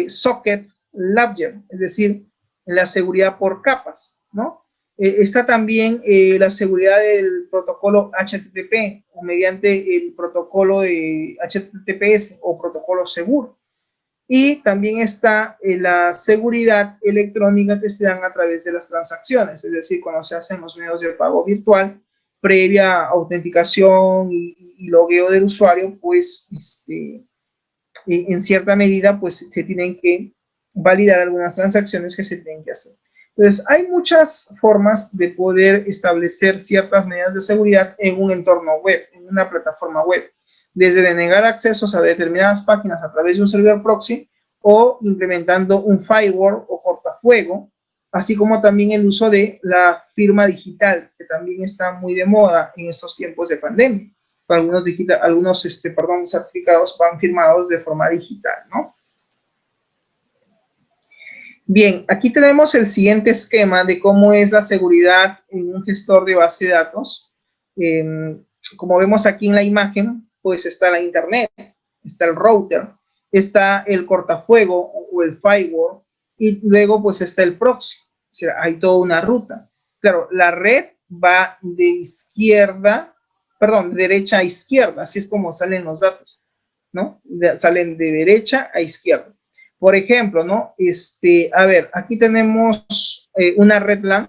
Socket Ledger, es decir, la seguridad por capas, ¿no? Está también la seguridad del protocolo HTTP o mediante el protocolo de HTTPS o protocolo seguro. Y también está la seguridad electrónica que se dan a través de las transacciones, es decir, cuando se hacen los medios de pago virtual, previa autenticación y logueo del usuario, pues en cierta medida pues se tienen que validar algunas transacciones que se tienen que hacer. Entonces, hay muchas formas de poder establecer ciertas medidas de seguridad en un entorno web, en una plataforma web. Desde denegar accesos a determinadas páginas a través de un servidor proxy o implementando un firewall o cortafuego, así como también el uso de la firma digital, que también está muy de moda en estos tiempos de pandemia. Algunos certificados van firmados de forma digital, ¿no? Bien, aquí tenemos el siguiente esquema de cómo es la seguridad en un gestor de base de datos. Como vemos aquí en la imagen, pues está la internet, está el router, está el cortafuego o el firewall y luego pues está el proxy. O sea, hay toda una ruta. Claro, la red va de derecha a izquierda, así es como salen los datos, ¿no? Salen de derecha a izquierda. Por ejemplo, ¿no? A ver, aquí tenemos una red LAN,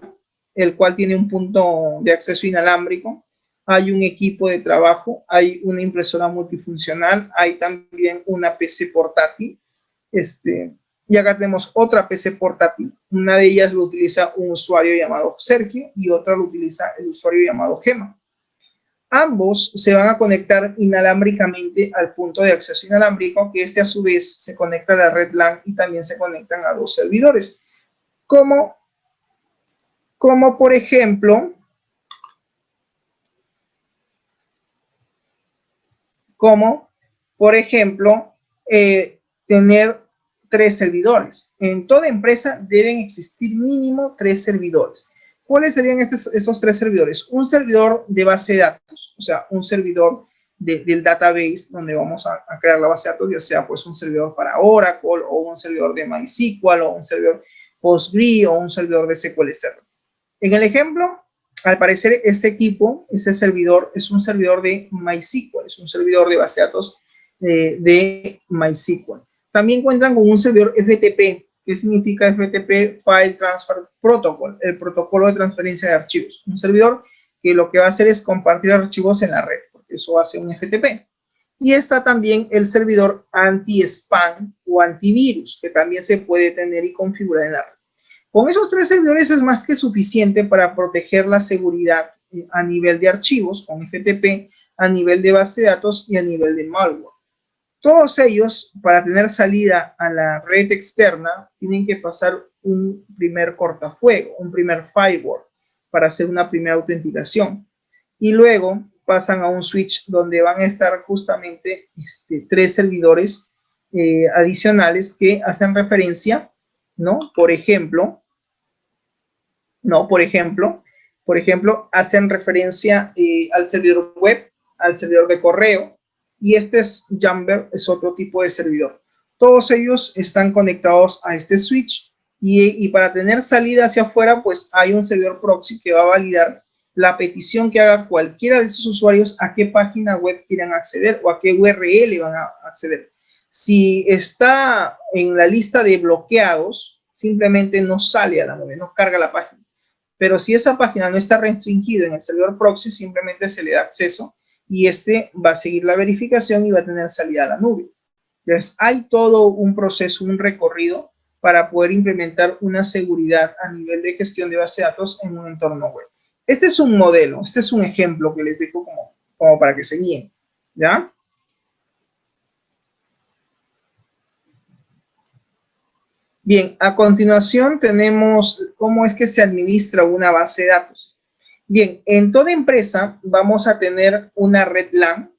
el cual tiene un punto de acceso inalámbrico. Hay un equipo de trabajo, hay una impresora multifuncional, hay también una PC portátil. Y acá tenemos otra PC portátil. Una de ellas lo utiliza un usuario llamado Sergio y otra lo utiliza el usuario llamado Gema. Ambos se van a conectar inalámbricamente al punto de acceso inalámbrico, que a su vez se conecta a la red LAN y también se conectan a dos servidores. Como por ejemplo, tener 3 servidores. En toda empresa deben existir mínimo 3 servidores. ¿Cuáles serían esos 3 servidores? Un servidor de base de datos, o sea, un servidor del database donde vamos a crear la base de datos, ya sea pues un servidor para Oracle o un servidor de MySQL o un servidor PostgreSQL o un servidor de SQL Server. En el ejemplo, al parecer ese servidor es un servidor de MySQL, es un servidor de base de datos de MySQL. También cuentan con un servidor FTP. ¿Qué significa FTP? File Transfer Protocol, el protocolo de transferencia de archivos. Un servidor que lo que va a hacer es compartir archivos en la red, porque eso hace un FTP. Y está también el servidor anti-spam o antivirus, que también se puede tener y configurar en la red. Con esos 3 servidores es más que suficiente para proteger la seguridad a nivel de archivos, con FTP, a nivel de base de datos y a nivel de malware. Todos ellos, para tener salida a la red externa, tienen que pasar un primer cortafuego, un primer firewall, para hacer una primera autenticación. Y luego pasan a un switch donde van a estar justamente 3 servidores adicionales que hacen referencia, ¿no? Por ejemplo, hacen referencia al servidor web, al servidor de correo, y Jumper es otro tipo de servidor. Todos ellos están conectados a este switch y para tener salida hacia afuera, pues hay un servidor proxy que va a validar la petición que haga cualquiera de esos usuarios a qué página web quieran acceder o a qué URL van a acceder. Si está en la lista de bloqueados, simplemente no sale a la nube, no carga la página. Pero si esa página no está restringida en el servidor proxy, simplemente se le da acceso y este va a seguir la verificación y va a tener salida a la nube. Entonces, hay todo un proceso, un recorrido para poder implementar una seguridad a nivel de gestión de base de datos en un entorno web. Este es un modelo, este es un ejemplo que les dejo como para que se guíen, ¿ya? Bien, a continuación tenemos cómo es que se administra una base de datos. Bien, en toda empresa vamos a tener una red LAN.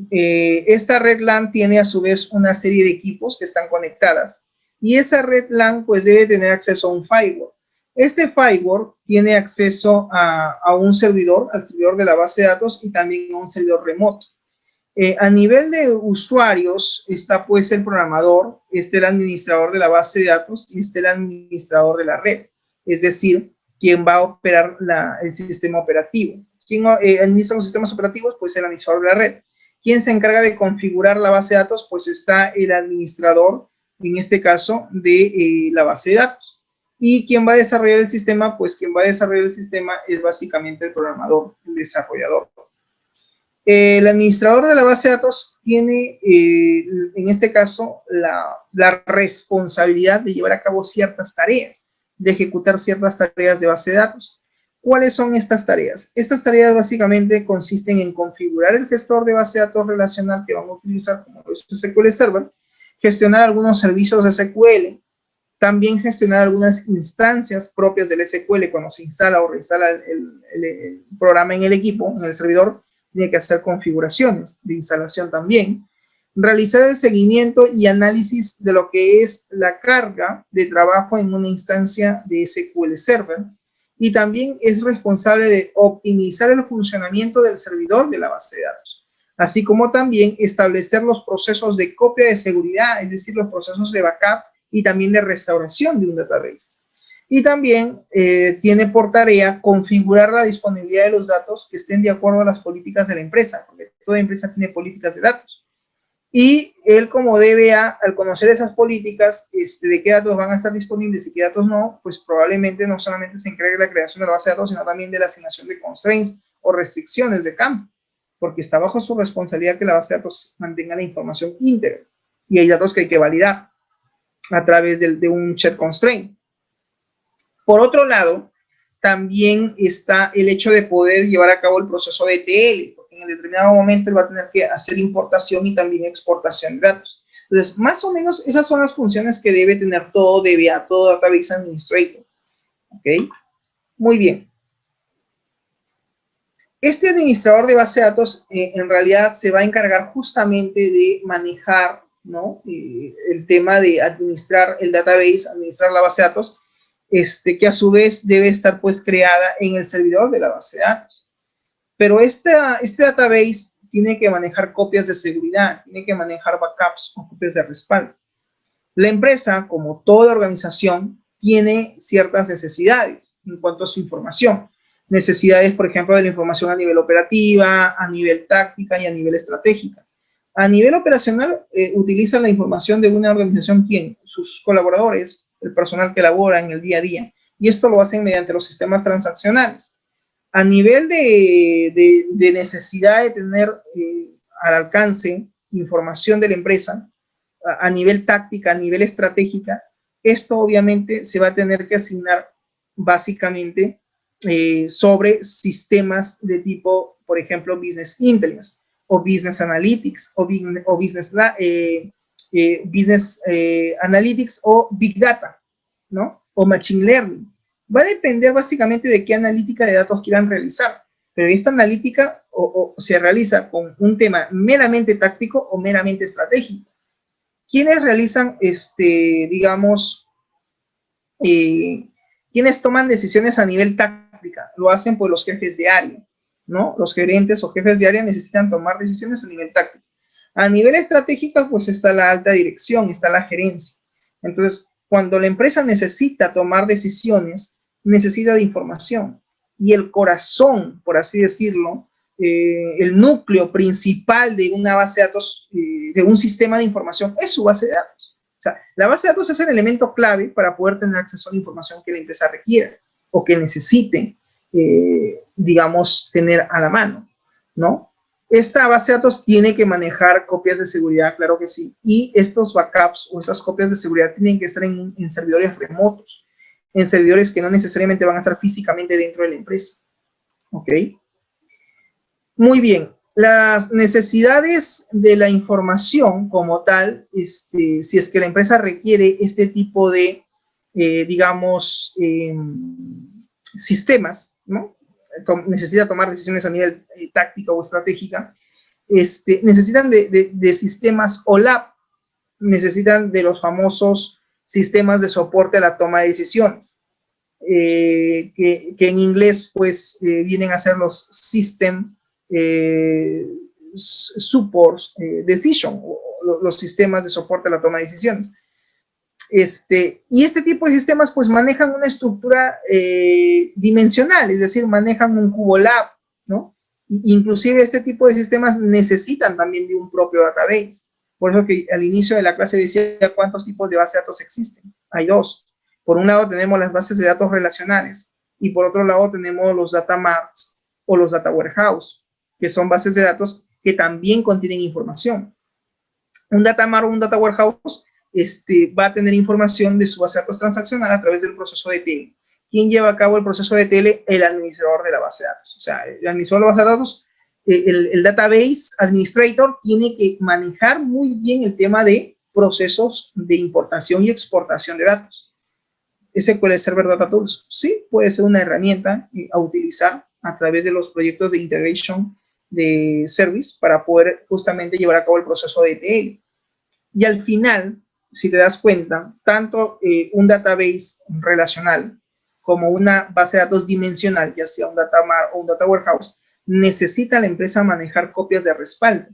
Esta red LAN tiene a su vez una serie de equipos que están conectadas y esa red LAN pues debe tener acceso a un firewall. Este firewall tiene acceso a un servidor, al servidor de la base de datos y también a un servidor remoto. A nivel de usuarios está pues el programador, está el administrador de la base de datos y está el administrador de la red, es decir, quien va a operar el sistema operativo. ¿Quién administra los sistemas operativos? Pues el administrador de la red. ¿Quién se encarga de configurar la base de datos? Pues está el administrador, en este caso, de la base de datos. ¿Y quién va a desarrollar el sistema? Pues quien va a desarrollar el sistema es básicamente el programador, el desarrollador. El administrador de la base de datos tiene, en este caso, la responsabilidad de llevar a cabo ciertas tareas, de ejecutar ciertas tareas de base de datos. ¿Cuáles son estas tareas? Estas tareas básicamente consisten en configurar el gestor de base de datos relacional que vamos a utilizar como SQL Server, gestionar algunos servicios de SQL, también gestionar algunas instancias propias del SQL cuando se instala o reinstala el programa en el equipo, en el servidor. Tiene que hacer configuraciones de instalación también, realizar el seguimiento y análisis de lo que es la carga de trabajo en una instancia de SQL Server y también es responsable de optimizar el funcionamiento del servidor de la base de datos, así como también establecer los procesos de copia de seguridad, es decir, los procesos de backup y también de restauración de un database. Y también tiene por tarea configurar la disponibilidad de los datos que estén de acuerdo a las políticas de la empresa, porque toda empresa tiene políticas de datos. Y él como DBA, al conocer esas políticas, de qué datos van a estar disponibles y qué datos no, pues probablemente no solamente se encargue de la creación de la base de datos, sino también de la asignación de constraints o restricciones de campo, porque está bajo su responsabilidad que la base de datos mantenga la información íntegra. Y hay datos que hay que validar a través de un check constraint. Por otro lado, también está el hecho de poder llevar a cabo el proceso de ETL, porque en determinado momento él va a tener que hacer importación y también exportación de datos. Entonces, más o menos esas son las funciones que debe tener todo DBA, todo Database Administrator. ¿Ok? Muy bien. Este administrador de base de datos en realidad se va a encargar justamente de manejar, ¿no? El tema de administrar el database, administrar la base de datos, que a su vez debe estar pues creada en el servidor de la base de datos. Pero este database tiene que manejar copias de seguridad, tiene que manejar backups o copias de respaldo. La empresa, como toda organización, tiene ciertas necesidades en cuanto a su información. Necesidades, por ejemplo, de la información a nivel operativa, a nivel táctica y a nivel estratégica. A nivel operacional, utilizan la información de una organización, ¿quién? Sus colaboradores, el personal que labora en el día a día, y esto lo hacen mediante los sistemas transaccionales. A nivel de necesidad de tener al alcance información de la empresa, a nivel táctica, a nivel estratégica, esto obviamente se va a tener que asignar básicamente sobre sistemas de tipo, por ejemplo, Business Intelligence, o Business Analytics, o Business Analytics o Big Data, ¿no? O Machine Learning. Va a depender básicamente de qué analítica de datos quieran realizar, pero esta analítica o se realiza con un tema meramente táctico o meramente estratégico. ¿Quiénes realizan, digamos, quienes toman decisiones a nivel táctica? Lo hacen pues los jefes de área, ¿no? Los gerentes o jefes de área necesitan tomar decisiones a nivel táctico. A nivel estratégico, pues está la alta dirección, está la gerencia. Entonces, Cuando la empresa necesita tomar decisiones, necesita de información. Y el corazón, por así decirlo, el núcleo principal de una base de datos, de un sistema de información, es su base de datos. O sea, la base de datos es el elemento clave para poder tener acceso a la información que la empresa requiera o que necesite, digamos, tener a la mano, ¿no? Esta base de datos tiene que manejar copias de seguridad, claro que sí, y estos backups o estas copias de seguridad tienen que estar en servidores remotos, en servidores que no necesariamente van a estar físicamente dentro de la empresa, ¿ok? Muy bien, las necesidades de la información como tal, si es que la empresa requiere este tipo de, digamos, sistemas, ¿no? Necesita tomar decisiones a nivel táctica o estratégica, necesitan de sistemas OLAP, necesitan de los famosos sistemas de soporte a la toma de decisiones, que en inglés pues vienen a ser los System Support Decision, o los sistemas de soporte a la toma de decisiones. Y este tipo de sistemas pues manejan una estructura dimensional, es decir, manejan un cubo lab, ¿no? Inclusive este tipo de sistemas necesitan también de un propio database. Por eso que al inicio de la clase decía cuántos tipos de bases de datos existen. Hay dos. Por un lado tenemos las bases de datos relacionales y por otro lado tenemos los data marts o los data warehouse, que son bases de datos que también contienen información. Un data mart o un data warehouse va a tener información de su base de datos transaccional a través del proceso de TL. ¿Quién lleva a cabo el proceso de TL? El administrador de la base de datos. O sea, el administrador de la base de datos, el database administrator tiene que manejar muy bien el tema de procesos de importación y exportación de datos. ¿SQL Server Data Tools? Sí, puede ser una herramienta a utilizar a través de los proyectos de integration de service para poder justamente llevar a cabo el proceso de TL. Y al final, si te das cuenta, tanto un database relacional como una base de datos dimensional, ya sea un data mart o un data warehouse, necesita la empresa manejar copias de respaldo,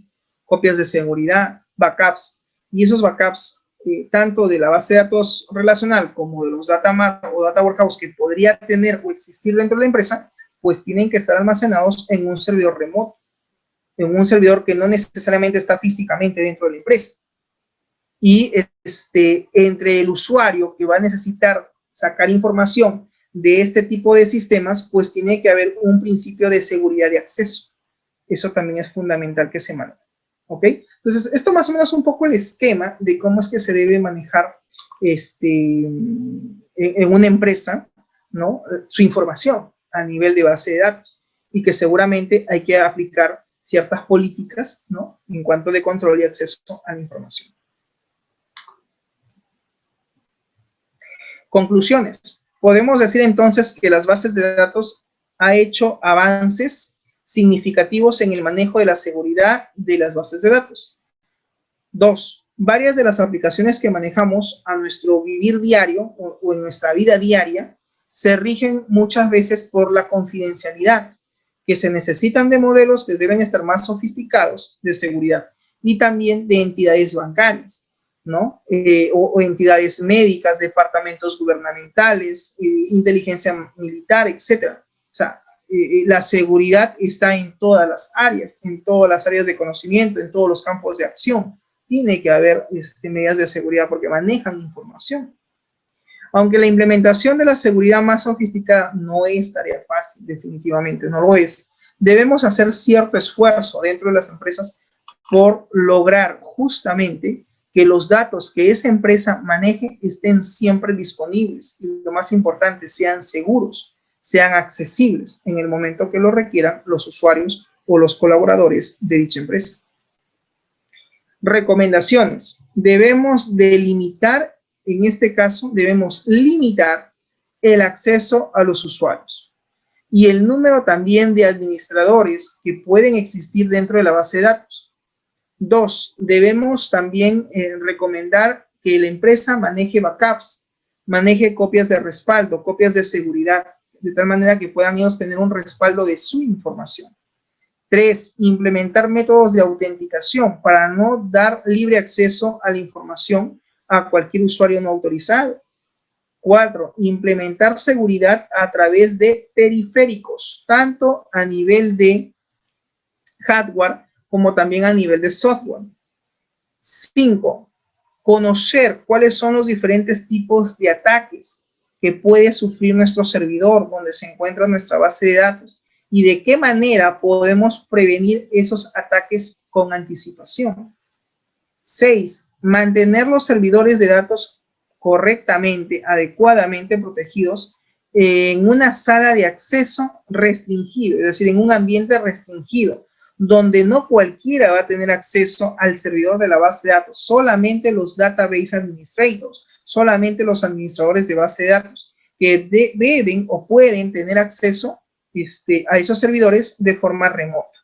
copias de seguridad, backups, y esos backups, tanto de la base de datos relacional como de los data mart o data warehouse que podría tener o existir dentro de la empresa, pues tienen que estar almacenados en un servidor remoto, en un servidor que no necesariamente está físicamente dentro de la empresa. Y entre el usuario que va a necesitar sacar información de este tipo de sistemas, pues tiene que haber un principio de seguridad de acceso. Eso también es fundamental que se maneje. ¿Ok? Entonces, esto más o menos es un poco el esquema de cómo es que se debe manejar en una empresa, ¿no? Su información a nivel de base de datos y que seguramente hay que aplicar ciertas políticas, ¿no? En cuanto de control y acceso a la información. Conclusiones. Podemos decir entonces que las bases de datos han hecho avances significativos en el manejo de la seguridad de las bases de datos. 2. Varias de las aplicaciones que manejamos a nuestro vivir diario o en nuestra vida diaria se rigen muchas veces por la confidencialidad, que se necesitan de modelos que deben estar más sofisticados de seguridad y también de entidades bancarias, ¿no? O entidades médicas, departamentos gubernamentales, inteligencia militar, etc. O sea, la seguridad está en todas las áreas de conocimiento, en todos los campos de acción. Tiene que haber medidas de seguridad porque manejan información. Aunque la implementación de la seguridad más sofisticada no es tarea fácil, definitivamente no lo es, debemos hacer cierto esfuerzo dentro de las empresas por lograr justamente que los datos que esa empresa maneje estén siempre disponibles y lo más importante, sean seguros, sean accesibles en el momento que lo requieran los usuarios o los colaboradores de dicha empresa. Recomendaciones. Debemos delimitar, en este caso, debemos limitar el acceso a los usuarios y el número también de administradores que pueden existir dentro de la base de datos. 2. Debemos también recomendar que la empresa maneje backups, maneje copias de respaldo, copias de seguridad, de tal manera que puedan ellos tener un respaldo de su información. 3. Implementar métodos de autenticación para no dar libre acceso a la información a cualquier usuario no autorizado. 4, implementar seguridad a través de periféricos, tanto a nivel de hardware como también a nivel de software. 5, conocer cuáles son los diferentes tipos de ataques que puede sufrir nuestro servidor, donde se encuentra nuestra base de datos, y de qué manera podemos prevenir esos ataques con anticipación. 6, mantener los servidores de datos correctamente, adecuadamente protegidos en una sala de acceso restringido, es decir, en un ambiente restringido, donde no cualquiera va a tener acceso al servidor de la base de datos, solamente los database administrators, solamente los administradores de base de datos, que deben o pueden tener acceso a esos servidores de forma remota.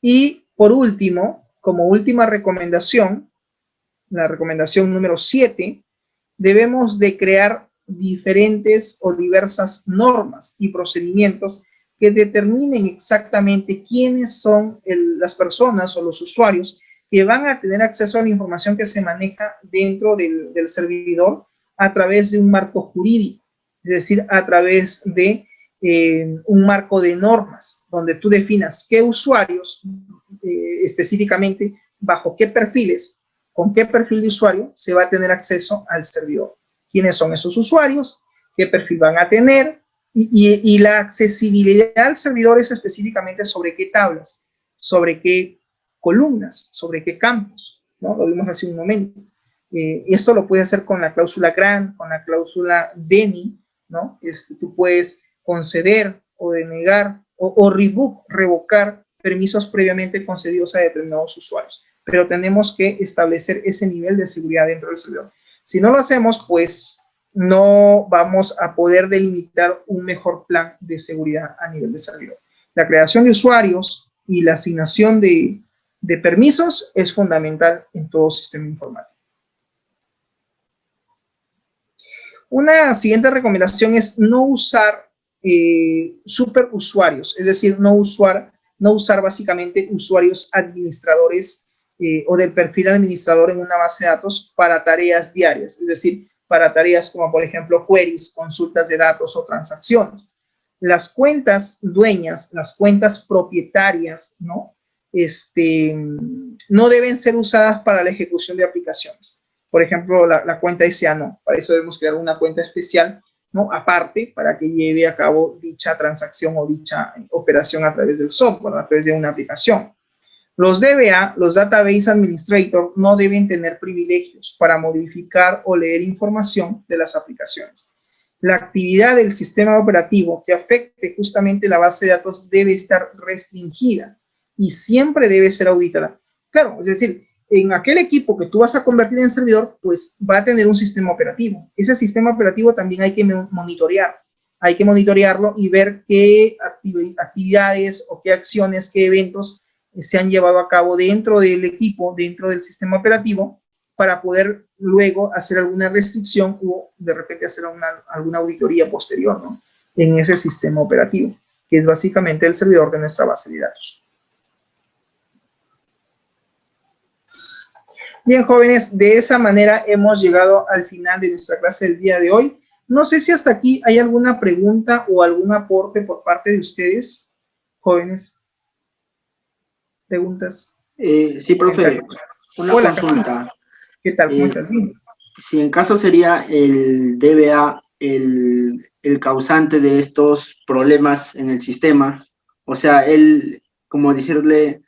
Y por último, como última recomendación, la recomendación número 7, debemos de crear diferentes o diversas normas y procedimientos que determinen exactamente quiénes son las personas o los usuarios que van a tener acceso a la información que se maneja dentro del servidor a través de un marco jurídico, es decir, a través de un marco de normas, donde tú definas qué usuarios específicamente, bajo qué perfiles, con qué perfil de usuario se va a tener acceso al servidor. ¿Quiénes son esos usuarios? ¿Qué perfil van a tener? Y la accesibilidad al servidor es específicamente sobre qué tablas, sobre qué columnas, sobre qué campos, ¿no? Lo vimos hace un momento. Esto lo puedes hacer con la cláusula grant, con la cláusula DENI, ¿no? Tú puedes conceder o denegar o revocar permisos previamente concedidos a determinados usuarios. Pero tenemos que establecer ese nivel de seguridad dentro del servidor. Si no lo hacemos, pues no vamos a poder delimitar un mejor plan de seguridad a nivel de servidor. La creación de usuarios y la asignación de permisos es fundamental en todo sistema informático. Una siguiente recomendación es no usar superusuarios, es decir, no usar básicamente usuarios administradores o del perfil administrador en una base de datos para tareas diarias, es decir, para tareas como por ejemplo queries, consultas de datos o transacciones. Las cuentas dueñas, las cuentas propietarias, ¿no? No deben ser usadas para la ejecución de aplicaciones. Por ejemplo, la cuenta SA no. Para eso debemos crear una cuenta especial, ¿no? Aparte, para que lleve a cabo dicha transacción o dicha operación a través del software, a través de una aplicación. Los DBA, los Database Administrator, no deben tener privilegios para modificar o leer información de las aplicaciones. La actividad del sistema operativo que afecte justamente la base de datos debe estar restringida y siempre debe ser auditada. Claro, es decir, en aquel equipo que tú vas a convertir en servidor, pues va a tener un sistema operativo. Ese sistema operativo también hay que monitorear. Hay que monitorearlo y ver qué actividades o qué acciones, qué eventos se han llevado a cabo dentro del equipo, dentro del sistema operativo, para poder luego hacer alguna restricción o de repente hacer alguna auditoría posterior, ¿no? En ese sistema operativo, que es básicamente el servidor de nuestra base de datos. Bien, jóvenes, de esa manera hemos llegado al final de nuestra clase del día de hoy. No sé si hasta aquí hay alguna pregunta o algún aporte por parte de ustedes, jóvenes. ¿Preguntas? Sí, profe, una Hola, consulta. ¿Qué tal? ¿Cómo estás? Bien. Si en caso sería el DBA el causante de estos problemas en el sistema, o sea, él, como decirle,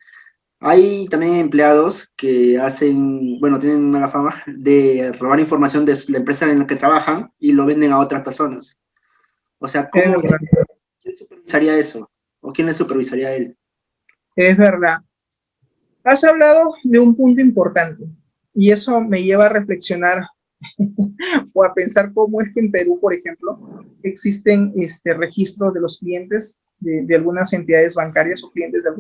hay también empleados que hacen, bueno, tienen mala fama de robar información de la empresa en la que trabajan y lo venden a otras personas. O sea, ¿quién supervisaría eso? ¿O quién le supervisaría a él? Es verdad. Has hablado de un punto importante y eso me lleva a reflexionar o a pensar cómo es que en Perú, por ejemplo, existen registros de los clientes de algunas entidades bancarias o clientes de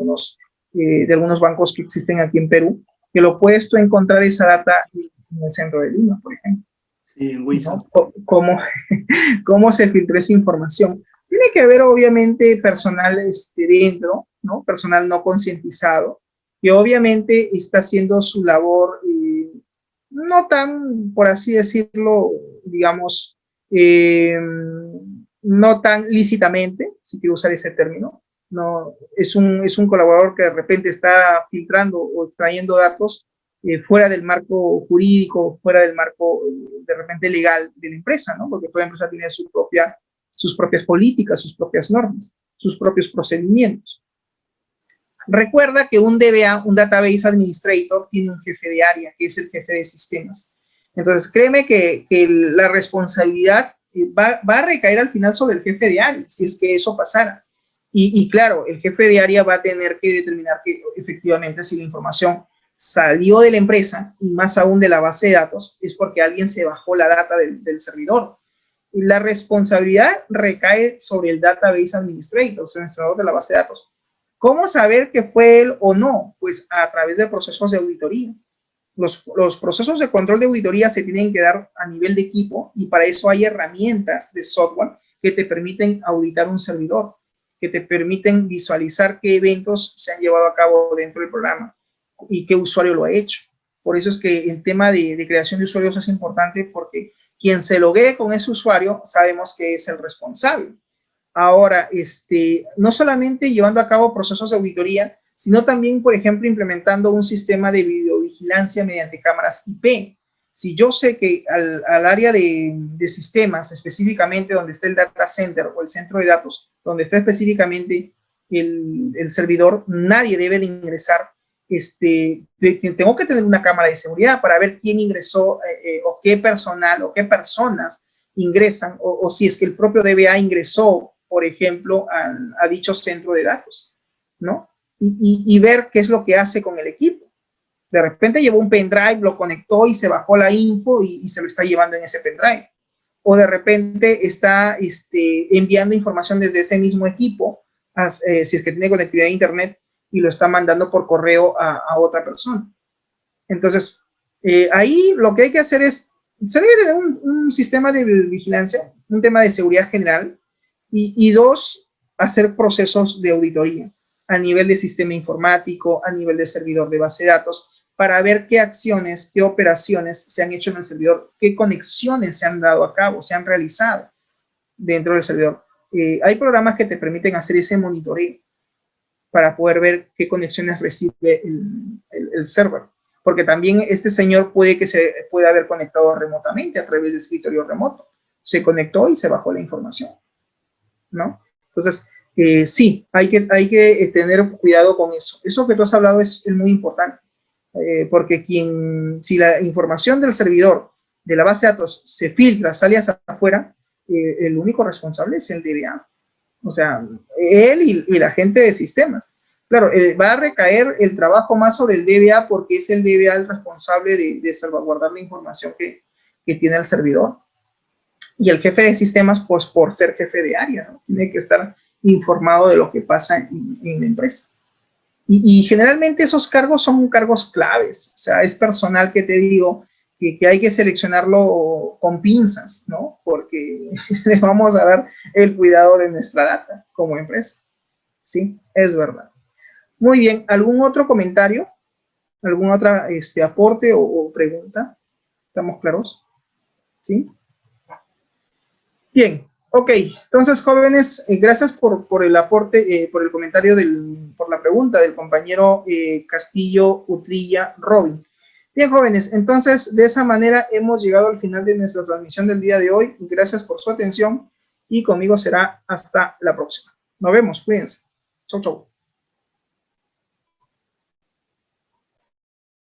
algunos bancos que existen aquí en Perú, que lo puedes tú encontrar esa data en el centro de Lima, por ejemplo. Sí, en Wilson. ¿No? ¿Cómo se filtró esa información? Tiene que haber obviamente personal dentro, ¿no? Personal no concientizado, que obviamente está haciendo su labor no tan, por así decirlo, digamos, no tan lícitamente, si quiero usar ese término. No, es un colaborador que de repente está filtrando o extrayendo datos fuera del marco jurídico, fuera del marco de repente legal de la empresa, ¿no? Porque toda empresa tiene sus propias políticas, sus propias normas, sus propios procedimientos. Recuerda que un DBA, un Database Administrator, tiene un jefe de área, que es el jefe de sistemas. Entonces, créeme que la responsabilidad va a recaer al final sobre el jefe de área, si es que eso pasara. Y claro, el jefe de área va a tener que determinar que efectivamente si la información salió de la empresa, y más aún de la base de datos, es porque alguien se bajó la data del servidor. Y la responsabilidad recae sobre el Database Administrator, o sea, el administrador de la base de datos. ¿Cómo saber que fue él o no? Pues a través de procesos de auditoría. Los procesos de control de auditoría se tienen que dar a nivel de equipo, y para eso hay herramientas de software que te permiten auditar un servidor, que te permiten visualizar qué eventos se han llevado a cabo dentro del programa y qué usuario lo ha hecho. Por eso es que el tema de creación de usuarios es importante, porque quien se loguee con ese usuario sabemos que es el responsable. Ahora, no solamente llevando a cabo procesos de auditoría, sino también, por ejemplo, implementando un sistema de videovigilancia mediante cámaras IP. Si yo sé que al área de sistemas, específicamente donde está el data center o el centro de datos, donde está específicamente el servidor, nadie debe de ingresar. Tengo que tener una cámara de seguridad para ver quién ingresó o qué personal o qué personas ingresan, o si es que el propio DBA ingresó, por ejemplo, a dicho centro de datos, ¿no? Y ver qué es lo que hace con el equipo. De repente llevó un pendrive, lo conectó y se bajó la info y se lo está llevando en ese pendrive. O de repente está enviando información desde ese mismo equipo, si es que tiene conectividad a internet, y lo está mandando por correo a otra persona. Entonces, ahí lo que hay que hacer es, se debe tener un sistema de vigilancia, un tema de seguridad general, y dos, hacer procesos de auditoría a nivel de sistema informático, a nivel de servidor de base de datos, para ver qué acciones, qué operaciones se han hecho en el servidor, qué conexiones se han dado a cabo, se han realizado dentro del servidor. Hay programas que te permiten hacer ese monitoreo para poder ver qué conexiones recibe el server. Porque también este señor puede haber conectado remotamente a través de escritorio remoto. Se conectó y se bajó la información, ¿no? Entonces, sí, hay que tener cuidado con eso. Eso que tú has hablado es muy importante. Porque si la información del servidor, de la base de datos, se filtra, sale hacia afuera, el único responsable es el DBA. O sea, él y la gente de sistemas. Claro, va a recaer el trabajo más sobre el DBA, porque es el DBA el responsable de salvaguardar la información que tiene el servidor. Y el jefe de sistemas, pues por ser jefe de área, ¿no? Tiene que estar informado de lo que pasa en la empresa. Y generalmente esos cargos son cargos claves. O sea, es personal que te digo que hay que seleccionarlo con pinzas, ¿no? Porque le vamos a dar el cuidado de nuestra data como empresa. Sí, es verdad. Muy bien, ¿algún otro comentario? ¿Algún otro aporte o pregunta? ¿Estamos claros? ¿Sí? Bien, ok. Entonces, jóvenes, gracias por el aporte, por el comentario, por la pregunta del compañero Castillo Utrilla Robin. Bien, jóvenes, entonces, de esa manera hemos llegado al final de nuestra transmisión del día de hoy. Gracias por su atención y conmigo será hasta la próxima. Nos vemos, cuídense. Chau, chau.